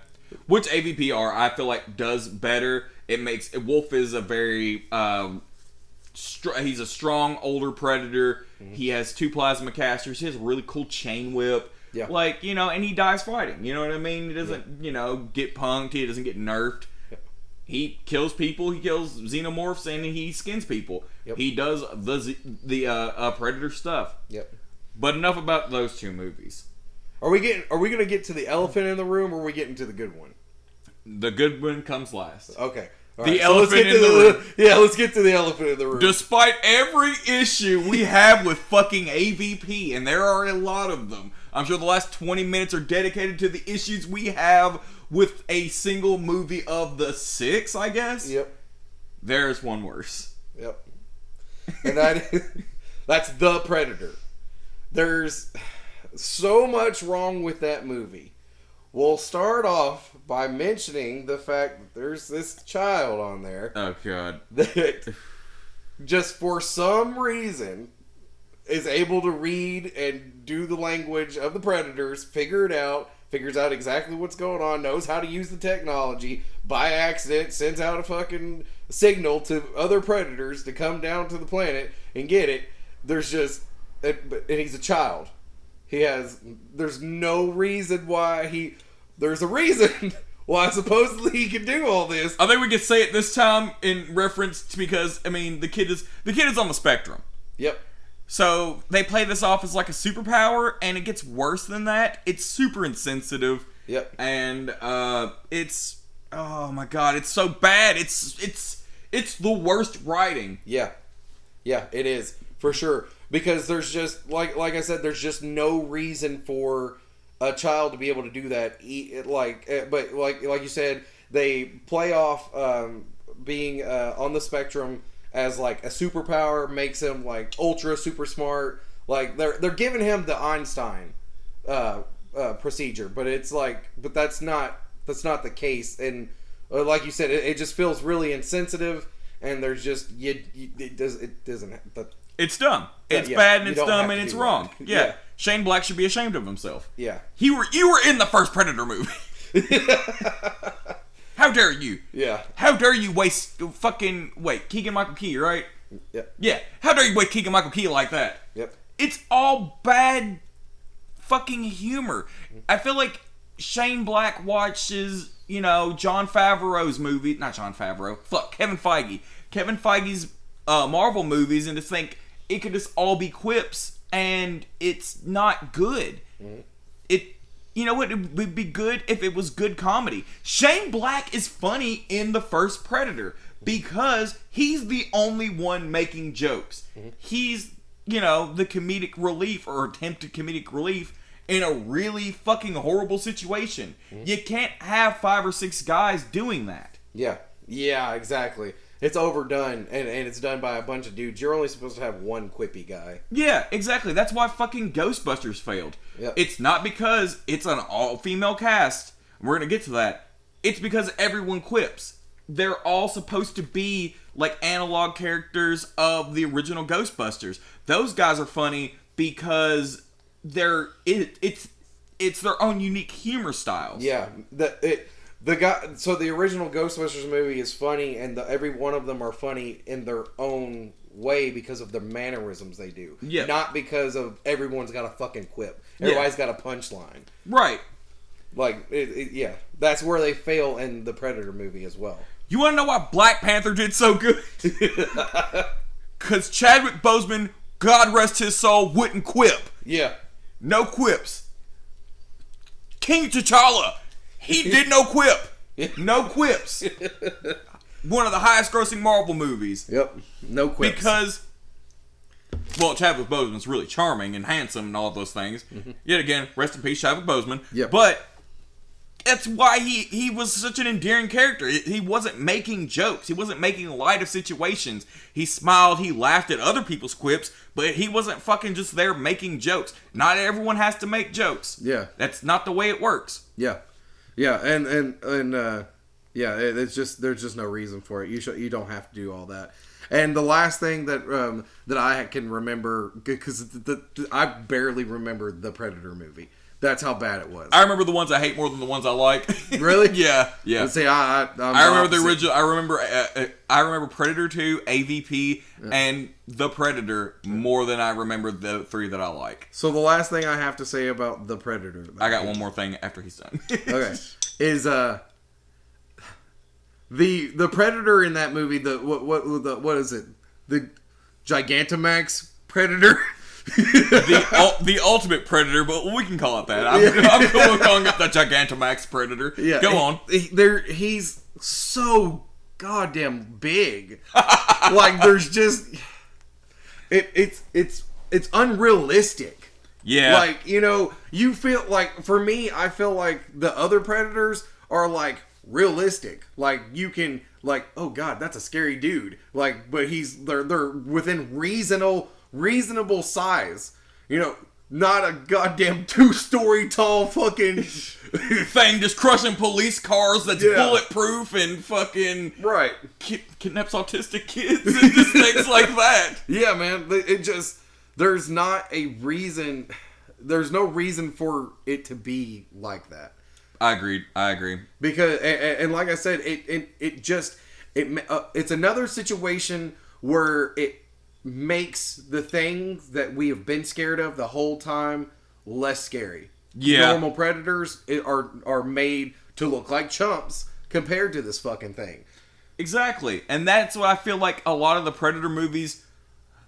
Which AVPR, I feel like, does better. Wolf is a very, he's a strong, older predator. Mm-hmm. He has 2 plasma casters. He has a really cool chain whip. Yeah. Like, and he dies fighting. You know what I mean? He doesn't, get punked. He doesn't get nerfed. Yep. He kills people. He kills xenomorphs, and he skins people. Yep. He does the predator stuff. Yep. But enough about those 2 movies. Are we going to get to the elephant in the room, or are we getting to the good one? The good one comes last. Okay. All right. Elephant in the room. Yeah, let's get to the elephant in the room. Despite every issue we have with fucking AVP, and there are a lot of them, I'm sure the last 20 minutes are dedicated to the issues we have with a single movie of the 6, I guess. Yep. There's one worse. Yep. And that's The Predator. There's so much wrong with that movie. We'll start off by mentioning the fact that there's this child on there. Oh, God. That just for some reason is able to read and do the language of the predators, figures out exactly what's going on, knows how to use the technology, by accident sends out a fucking signal to other predators to come down to the planet and get it. And he's a child. There's no reason why there's a reason why supposedly he can do all this. I think we could say it this time in reference to, because, the kid is on the spectrum. Yep. So they play this off as like a superpower, and it gets worse than that. It's super insensitive. Yep. And it's, oh my God, it's so bad. It's the worst writing. Yeah. Yeah, it is for sure. Because there's just like I said, there's just no reason for a child to be able to do that. But like you said, they play off being on the spectrum as like a superpower, makes him like ultra super smart. Like they're giving him the Einstein procedure, but that's not the case. And like you said, it just feels really insensitive. And there's just it doesn't. It's dumb. It's bad and it's dumb and it's wrong. Yeah. Shane Black should be ashamed of himself. Yeah. You were in the first Predator movie. How dare you? Yeah. How dare you waste Keegan-Michael Key, right? Yep. Yeah. How dare you waste Keegan-Michael Key like that? Yep. It's all bad fucking humor. I feel like Shane Black watches, Jon Favreau's movie. Not Jon Favreau. Kevin Feige. Kevin Feige's Marvel movies, and to think it could just all be quips, and it's not good. Mm-hmm. It would be good if it was good comedy. Shane Black is funny in the first Predator because he's the only one making jokes. Mm-hmm. He's, the comedic relief or attempted comedic relief in a really fucking horrible situation. Mm-hmm. You can't have 5 or 6 guys doing that. Yeah. Yeah, exactly. It's overdone, and it's done by a bunch of dudes. You're only supposed to have one quippy guy. Yeah, exactly. That's why fucking Ghostbusters failed. Yep. It's not because it's an all-female cast. We're going to get to that. It's because everyone quips. They're all supposed to be like analog characters of the original Ghostbusters. Those guys are funny because it's their own unique humor styles. Yeah, So the original Ghostbusters movie is funny, and every one of them are funny in their own way because of the mannerisms they do. Yeah. Not because of everyone's got a fucking quip. Everybody's got a punchline. Right. Like, yeah. That's where they fail in the Predator movie as well. You want to know why Black Panther did so good? Because Chadwick Boseman, God rest his soul, wouldn't quip. Yeah. No quips. King T'Challa, he did no quip. No quips. One of the highest grossing Marvel movies. Yep. No quips. Because, Chadwick Boseman's really charming and handsome and all of those things. Mm-hmm. Yet again, rest in peace, Chadwick Boseman. Yep. But that's why he was such an endearing character. He wasn't making jokes. He wasn't making light of situations. He smiled. He laughed at other people's quips. But he wasn't fucking just there making jokes. Not everyone has to make jokes. Yeah. That's not the way it works. Yeah. Yeah, and Yeah, it's just there's just no reason for it. You don't have to do all that. And the last thing that that I can remember, because I barely remember the Predator movie. That's how bad it was. I remember the ones I hate more than the ones I like. Really? Yeah. See, I remember the original. I remember Predator 2, AVP, and the Predator more than I remember the 3 that I like. So the last thing I have to say about the Predator, I got one more thing after he's done. Okay, is the Predator in that movie? What is it? The Gigantamax Predator. the ultimate Predator, but we can call it that. I'm cool with calling it the Gigantamax Predator. Yeah, go on. He's so goddamn big. Like there's just it's unrealistic. Yeah, like you feel like for me, I feel like the other Predators are like realistic. Like you can like, oh god, that's a scary dude. Like, but they're within reasonable size, not a goddamn 2-story tall fucking thing just crushing police cars that's bulletproof and fucking right kidnaps autistic kids and just things like that. Yeah, man, it just there's no reason for it to be like that. I agree because and like I said, it's another situation where it makes the things that we have been scared of the whole time less scary. Yeah. Normal Predators are made to look like chumps compared to this fucking thing. Exactly. And that's what I feel like a lot of the Predator movies,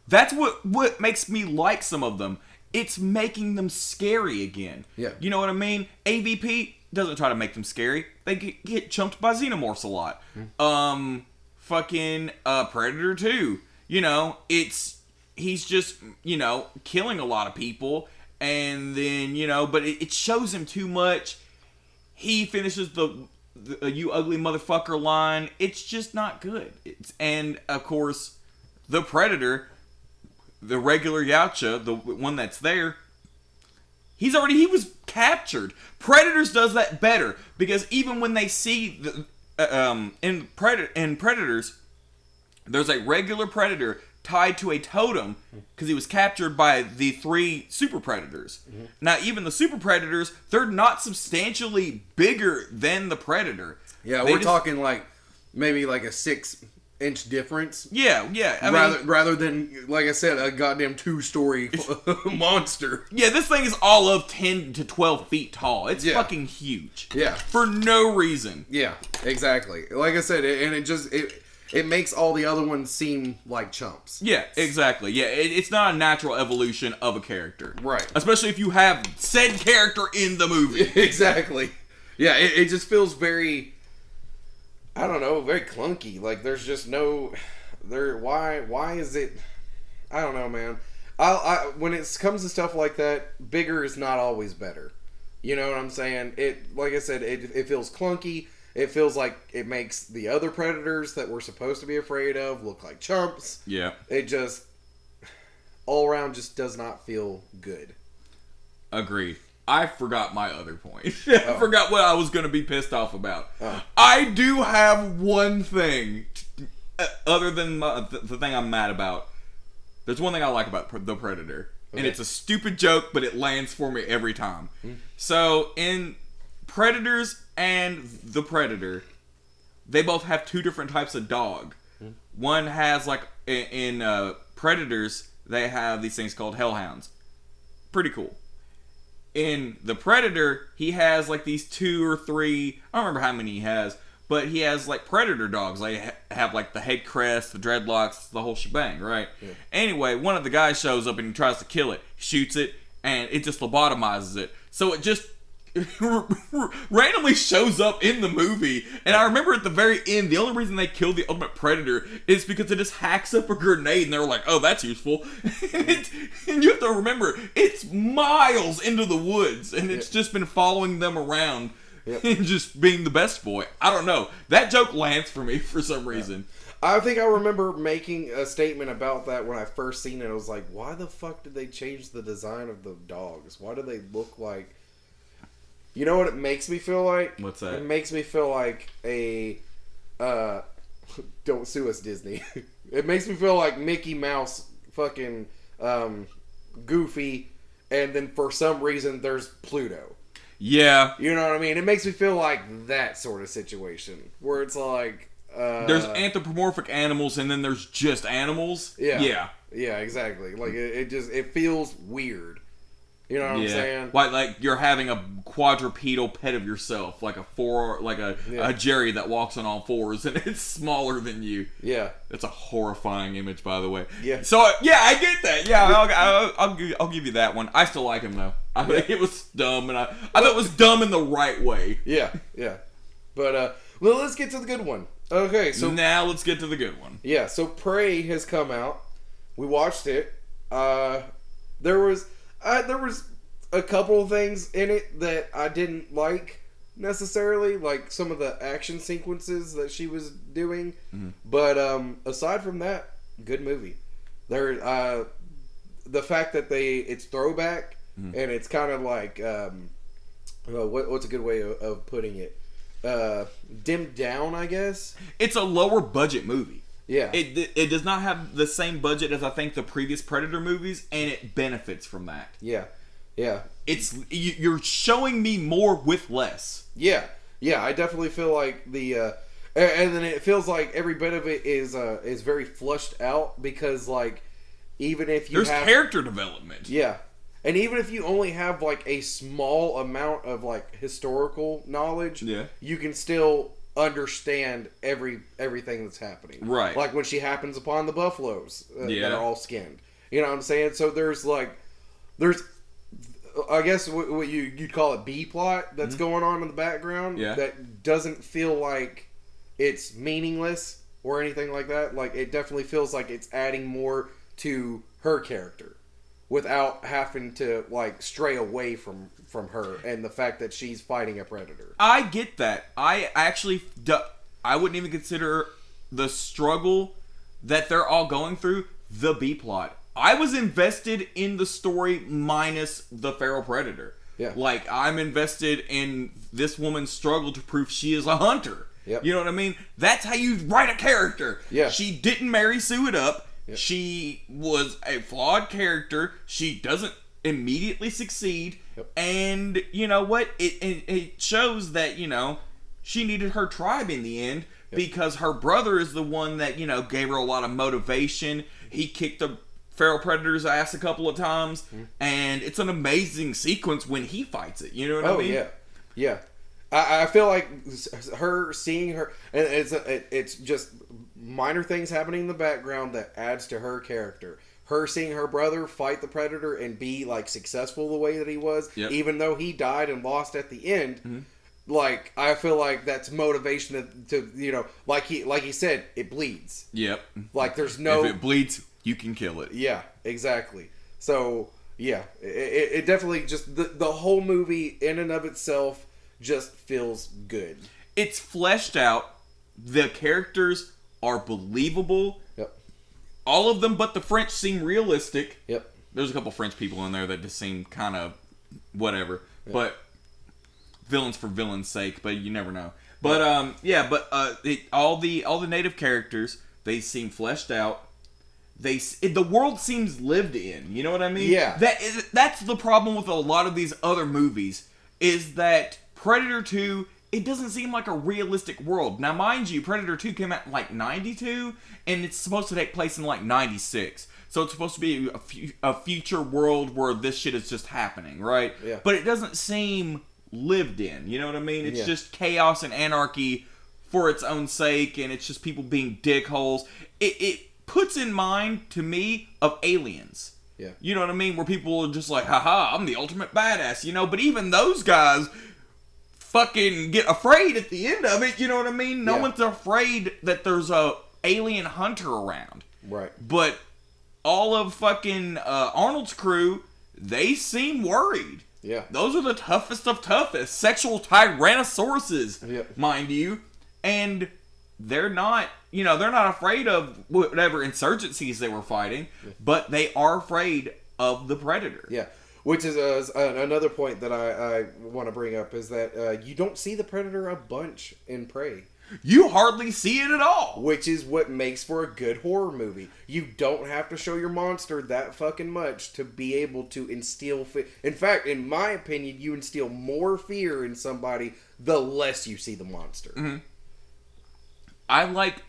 that's what makes me like some of them. It's making them scary again. Yeah. You know what I mean? AVP doesn't try to make them scary. They get chumped by xenomorphs a lot. Fucking Predator 2. He's just, killing a lot of people, and then, but it shows him too much. He finishes the you ugly motherfucker line. It's just not good. And, of course, the Predator, the regular Yautja, the one that's there, he was captured. Predators does that better, because even when they see, in Predators, there's a regular Predator tied to a totem because he was captured by the 3 super Predators. Mm-hmm. Now, even the super Predators, they're not substantially bigger than the Predator. Yeah, we're talking like maybe like a 6-inch difference. Yeah. Rather than, like I said, a goddamn 2-story monster. Yeah, this thing is all of 10 to 12 feet tall. It's fucking huge. Yeah. For no reason. Yeah, exactly. Like I said, it makes all the other ones seem like chumps. Yeah, exactly. Yeah, it's not a natural evolution of a character. Right. Especially if you have said character in the movie. Exactly. Yeah, it just feels very, I don't know, very clunky. Like there's just no, why is it, I don't know, man. When it comes to stuff like that, bigger is not always better. You know what I'm saying? Like I said, it feels clunky. It feels like it makes the other Predators that we're supposed to be afraid of look like chumps. Yeah. It just, all around, just does not feel good. Agreed. I forgot my other point. I forgot what I was going to be pissed off about. Oh. I do have one thing, other than the thing I'm mad about. There's one thing I like about the Predator. Okay. And it's a stupid joke, but it lands for me every time. So, in Predators and the Predator, they both have 2 different types of dog. One has, like, in Predators, they have these things called hellhounds. Pretty cool. In the Predator, he has, like, these 2 or 3, I don't remember how many he has, but he has, like, Predator dogs. They have, like, the head crest, the dreadlocks, the whole shebang, right? Yeah. Anyway, one of the guys shows up and he tries to kill it, shoots it, and it just lobotomizes it. So it just randomly shows up in the movie, and I remember at the very end, the only reason they killed the ultimate Predator is because it just hacks up a grenade, and they were like, oh, that's useful. And you have to remember, it's miles into the woods, and it's just been following them around and just being the best boy. I don't know. That joke lands for me for some reason. I think I remember making a statement about that when I first seen it. I was like, why the fuck did they change the design of the dogs? Why do they look like... You know what it makes me feel like? What's that? It makes me feel like a don't sue us, Disney. It makes me feel like Mickey Mouse, fucking Goofy, and then for some reason there's Pluto. Yeah. You know what I mean? It makes me feel like that sort of situation where it's like there's anthropomorphic animals and then there's just animals. Yeah, exactly. Like it feels weird. You know what I'm saying? Like you're having a quadrupedal pet of yourself, like a Jerry that walks on all fours and it's smaller than you. Yeah, that's a horrifying image, by the way. Yeah. So I get that. Yeah, I'll give you that one. I still like him though. I think it was dumb, and I thought it was dumb in the right way. Yeah. But well, let's get to the good one. Okay, so now let's get to the good one. Yeah. So Prey has come out. We watched it. There was a couple of things in it that I didn't like necessarily, like some of the action sequences that she was doing. Mm-hmm. But aside from that, good movie. The fact that it's throwback, mm-hmm. and it's kind of like what's a good way of putting it? Dimmed down, I guess. It's a lower budget movie. Yeah. It does not have the same budget as I think the previous Predator movies, and it benefits from that. Yeah. You're showing me more with less. Yeah. I definitely feel like and then it feels like every bit of it is very flushed out because like even if you there's character development. Yeah. And even if you only have like a small amount of like historical knowledge, you can still understand everything that's happening. Right. Like when she happens upon the buffaloes that are all skinned. You know what I'm saying? So there's I guess what you'd call it B plot that's going on in the background that doesn't feel like it's meaningless or anything like that. Like it definitely feels like it's adding more to her character without having to like stray away from her and the fact that she's fighting a predator. I get that. I wouldn't even consider the struggle that they're all going through the B plot. I was invested in the story minus the feral predator. Yeah. Like, I'm invested in this woman's struggle to prove she is a hunter. Yep. You know what I mean? That's how you write a character. Yeah. She didn't marry Sue It Up. Yep. She was a flawed character. She doesn't immediately succeed. Yep. And, you know what? It shows that, she needed her tribe in the end because her brother is the one that, gave her a lot of motivation. He kicked the feral predator's ass a couple of times, and it's an amazing sequence when he fights it. You know what I mean? Yeah. I feel like seeing her, and it's just minor things happening in the background that adds to her character. Her seeing her brother fight the predator and be like successful the way that he was, even though he died and lost at the end. Mm-hmm. Like I feel like that's motivation to like he said, it bleeds. Yep. Like there's no. If it bleeds, you can kill it. Yeah, exactly. So, yeah, it definitely just... The whole movie, in and of itself, just feels good. It's fleshed out. The characters are believable. Yep. All of them but the French seem realistic. Yep. There's a couple French people in there that just seem kind of whatever. Yep. But villains for villains' sake, but you never know. But, all the native characters, they seem fleshed out. The world seems lived in. You know what I mean? Yeah. That's the problem with a lot of these other movies, is that Predator 2, it doesn't seem like a realistic world. Now, mind you, Predator 2 came out in like 92, and it's supposed to take place in like 96. So it's supposed to be a future world where this shit is just happening, right? Yeah. But it doesn't seem lived in. You know what I mean? It's just chaos and anarchy for its own sake, and it's just people being dickholes. It puts in mind, to me, of Aliens. Yeah. You know what I mean? Where people are just like, haha, I'm the ultimate badass, But even those guys fucking get afraid at the end of it, you know what I mean? No one's afraid that there's a alien hunter around. Right. But all of fucking Arnold's crew, they seem worried. Yeah. Those are the toughest of toughest. Sexual tyrannosauruses, mind you. And they're not afraid of whatever insurgencies they were fighting, but they are afraid of the Predator. Yeah. Which is another point that I want to bring up is that you don't see the Predator a bunch in Prey. You hardly see it at all. Which is what makes for a good horror movie. You don't have to show your monster that fucking much to be able to instill fear. In fact, in my opinion, you instill more fear in somebody the less you see the monster. Mm-hmm. I like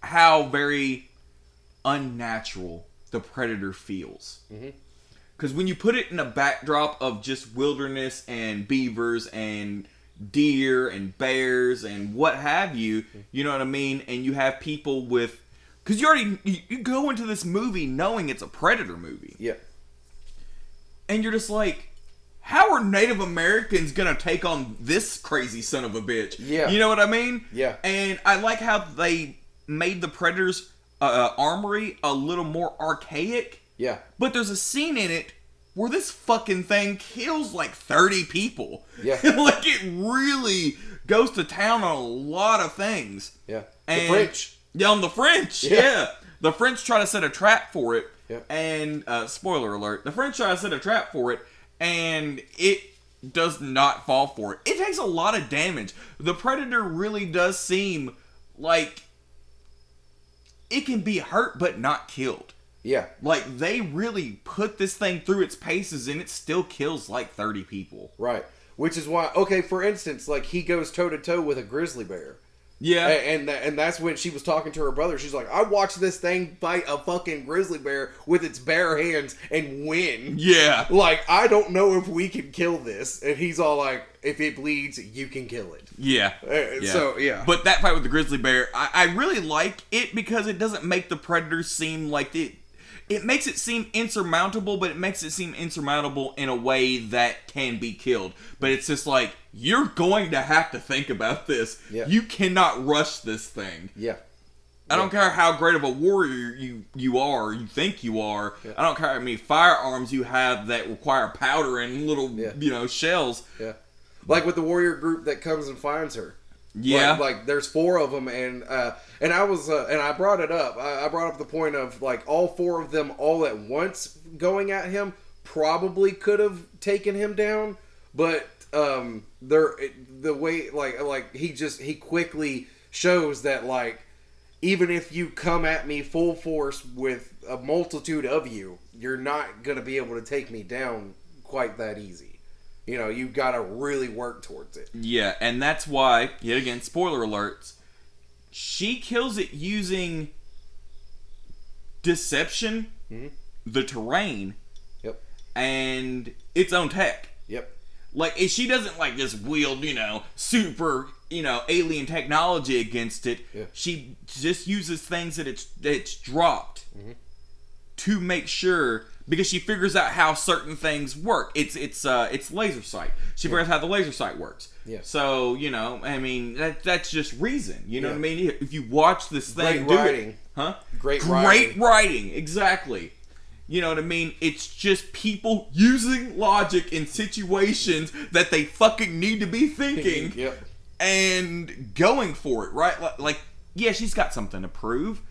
how very unnatural the Predator feels. Mm-hmm. Because when you put it in a backdrop of just wilderness and beavers and deer and bears and what have you, you know what I mean? And you have people with... Because you go into this movie knowing it's a Predator movie. Yeah. And you're just like, how are Native Americans going to take on this crazy son of a bitch? Yeah. You know what I mean? Yeah. And I like how they made the Predator's armory a little more archaic. Yeah. But there's a scene in it where this fucking thing kills like 30 people. Yeah. Like it really goes to town on a lot of things. Yeah. And, the French. Yeah, on the French. Yeah. The French try to set a trap for it. Yeah. And, spoiler alert, the French try to set a trap for it and it does not fall for it. It takes a lot of damage. The Predator really does seem like it can be hurt but not killed. Yeah. Like, they really put this thing through its paces and it still kills like 30 people. Right. Which is why, okay, for instance, like he goes toe-to-toe with a grizzly bear. Yeah. And that's when she was talking to her brother. She's like, I watched this thing fight a fucking grizzly bear with its bare hands and win. Yeah. Like, I don't know if we can kill this. And he's all like, if it bleeds, you can kill it. Yeah. So, yeah. But that fight with the grizzly bear, I really like it because it doesn't make the Predator seem like it makes it seem insurmountable, but it makes it seem insurmountable in a way that can be killed. But it's just like, you're going to have to think about this. Yeah. You cannot rush this thing. Yeah. I don't care how great of a warrior you are, you think you are. Yeah. I don't care how many firearms you have that require powder and little, shells. Yeah. Like with the warrior group that comes and finds her. Yeah. Like there's 4 of them, and I was and I brought it up. I brought up the point of like all 4 of them all at once going at him probably could have taken him down, but the way like he quickly shows that like even if you come at me full force with a multitude of you, you're not gonna be able to take me down quite that easy. You've got to really work towards it. Yeah, and that's why, yet again, spoiler alerts, she kills it using deception, the terrain, and its own tech. Yep. Like, she doesn't, just wield, super, alien technology against it. Yeah. She just uses things that it's dropped to make sure... Because she figures out how certain things work. It's laser sight. She figures out how the laser sight works. Yeah. So, that's just reason. You know what I mean? If you watch this thing... Great writing. Great writing. Exactly. You know what I mean? It's just people using logic in situations that they fucking need to be thinking. Yep. And going for it, right? Like, yeah, she's got something to prove.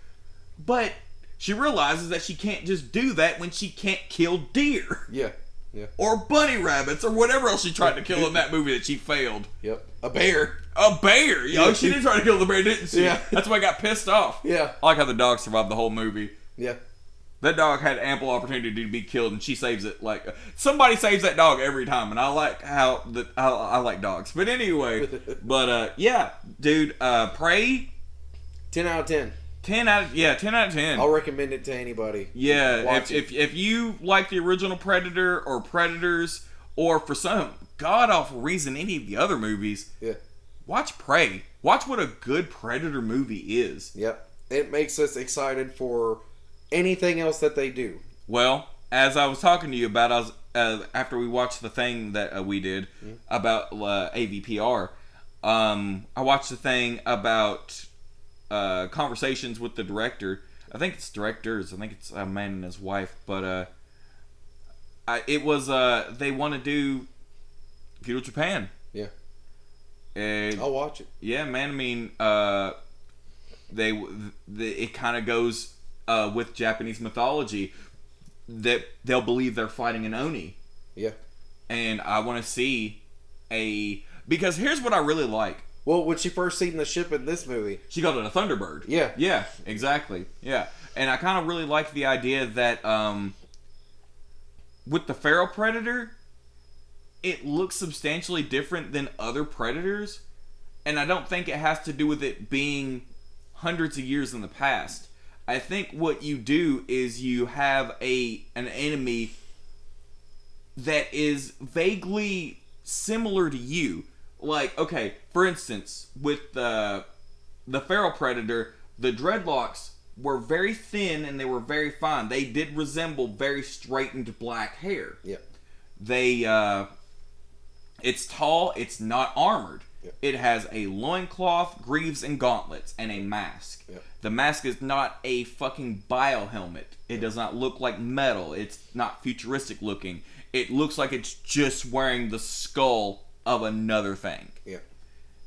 But... she realizes that she can't just do that when she can't kill deer. Yeah. Yeah. Or bunny rabbits or whatever else she tried to kill in that movie that she failed. Yep. A bear. She did try to kill the bear, didn't she? Yeah. That's why I got pissed off. Yeah. I like how the dog survived the whole movie. Yeah. That dog had ample opportunity to be killed and she saves it. Like, somebody saves that dog every time, and I like I like dogs. But anyway, yeah, dude, Prey. 10 out of 10. 10 out of 10. I'll recommend it to anybody. Yeah, if you like the original Predator or Predators, or for some god-awful reason any of the other movies, watch Prey. Watch what a good Predator movie is. Yep. It makes us excited for anything else that they do. Well, as I was talking to you about, after we watched the thing that we did about AVPR, I watched the thing about... conversations with the director. I think it's directors. I think it's a man and his wife. But it was they want to do Feudal Japan. Yeah. And, I'll watch it. Yeah, man. I mean, it kind of goes with Japanese mythology that they'll believe they're fighting an Oni. Yeah. And I want to see because here's what I really like. Well, when she first seen the ship in this movie, she called it a Thunderbird. Yeah. Yeah, exactly. Yeah. And I kind of really like the idea that with the feral predator, it looks substantially different than other predators. And I don't think it has to do with it being hundreds of years in the past. I think what you do is you have an enemy that is vaguely similar to you. Like, okay, for instance, with the feral predator, the dreadlocks were very thin and they were very fine. They did resemble very straightened black hair. Yep. It's tall, it's not armored. Yep. It has a loincloth, greaves, and gauntlets, and a mask. Yep. The mask is not a fucking biohelmet. It does not look like metal. It's not futuristic looking. It looks like it's just wearing the skull of another thing. Yeah.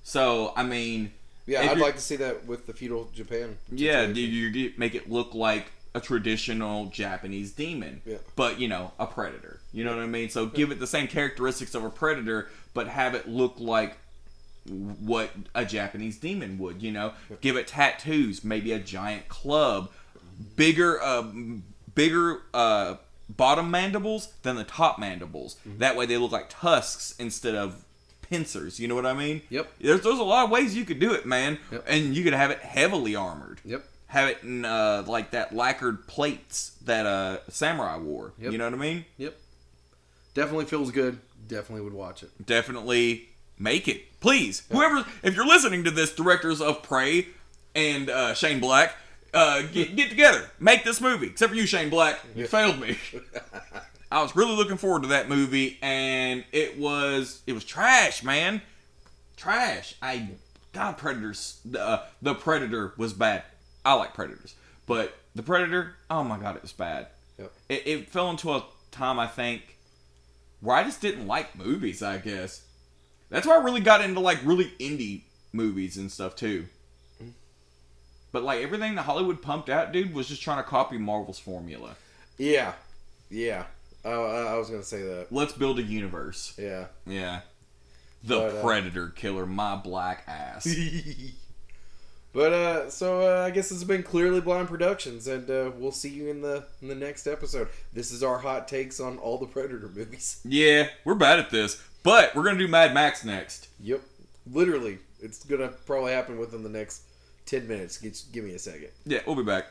So, I mean... Yeah, I'd like to see that with the feudal Japan. Yeah, you make it look like a traditional Japanese demon. Yeah. But, a predator. You know what I mean? So give it the same characteristics of a predator, but have it look like what a Japanese demon would, Give it tattoos, maybe a giant club, bigger bottom mandibles than the top mandibles. Mm-hmm. That way they look like tusks instead of pincers. You know what I mean? Yep. There's a lot of ways you could do it, man. Yep. And you could have it heavily armored. Yep. Have it in like that lacquered plates that samurai wore. Yep. You know what I mean? Yep. Definitely feels good. Definitely would watch it. Definitely make it. Please. Yep. Whoever, if you're listening to this, directors of Prey and Shane Black, get together. Make this movie. Except for you, Shane Black. You failed me. I was really looking forward to that movie, and it was trash, man. Trash. God, Predators. The Predator was bad. I like Predators, but the Predator, oh my God, it was bad. Yep. It fell into a time, I think, where I just didn't like movies, I guess. That's why I really got into like really indie movies and stuff too. But like everything that Hollywood pumped out, dude, was just trying to copy Marvel's formula. Yeah. Yeah. I was going to say that. Let's build a universe. Yeah. Yeah. The Predator killer, my black ass. But so I guess it's been Clearly Blind Productions, and we'll see you in the next episode. This is our hot takes on all the Predator movies. Yeah, we're bad at this, but we're gonna do Mad Max next. Yep, literally, it's gonna probably happen within the next 10 minutes. Give me a second. Yeah, we'll be back.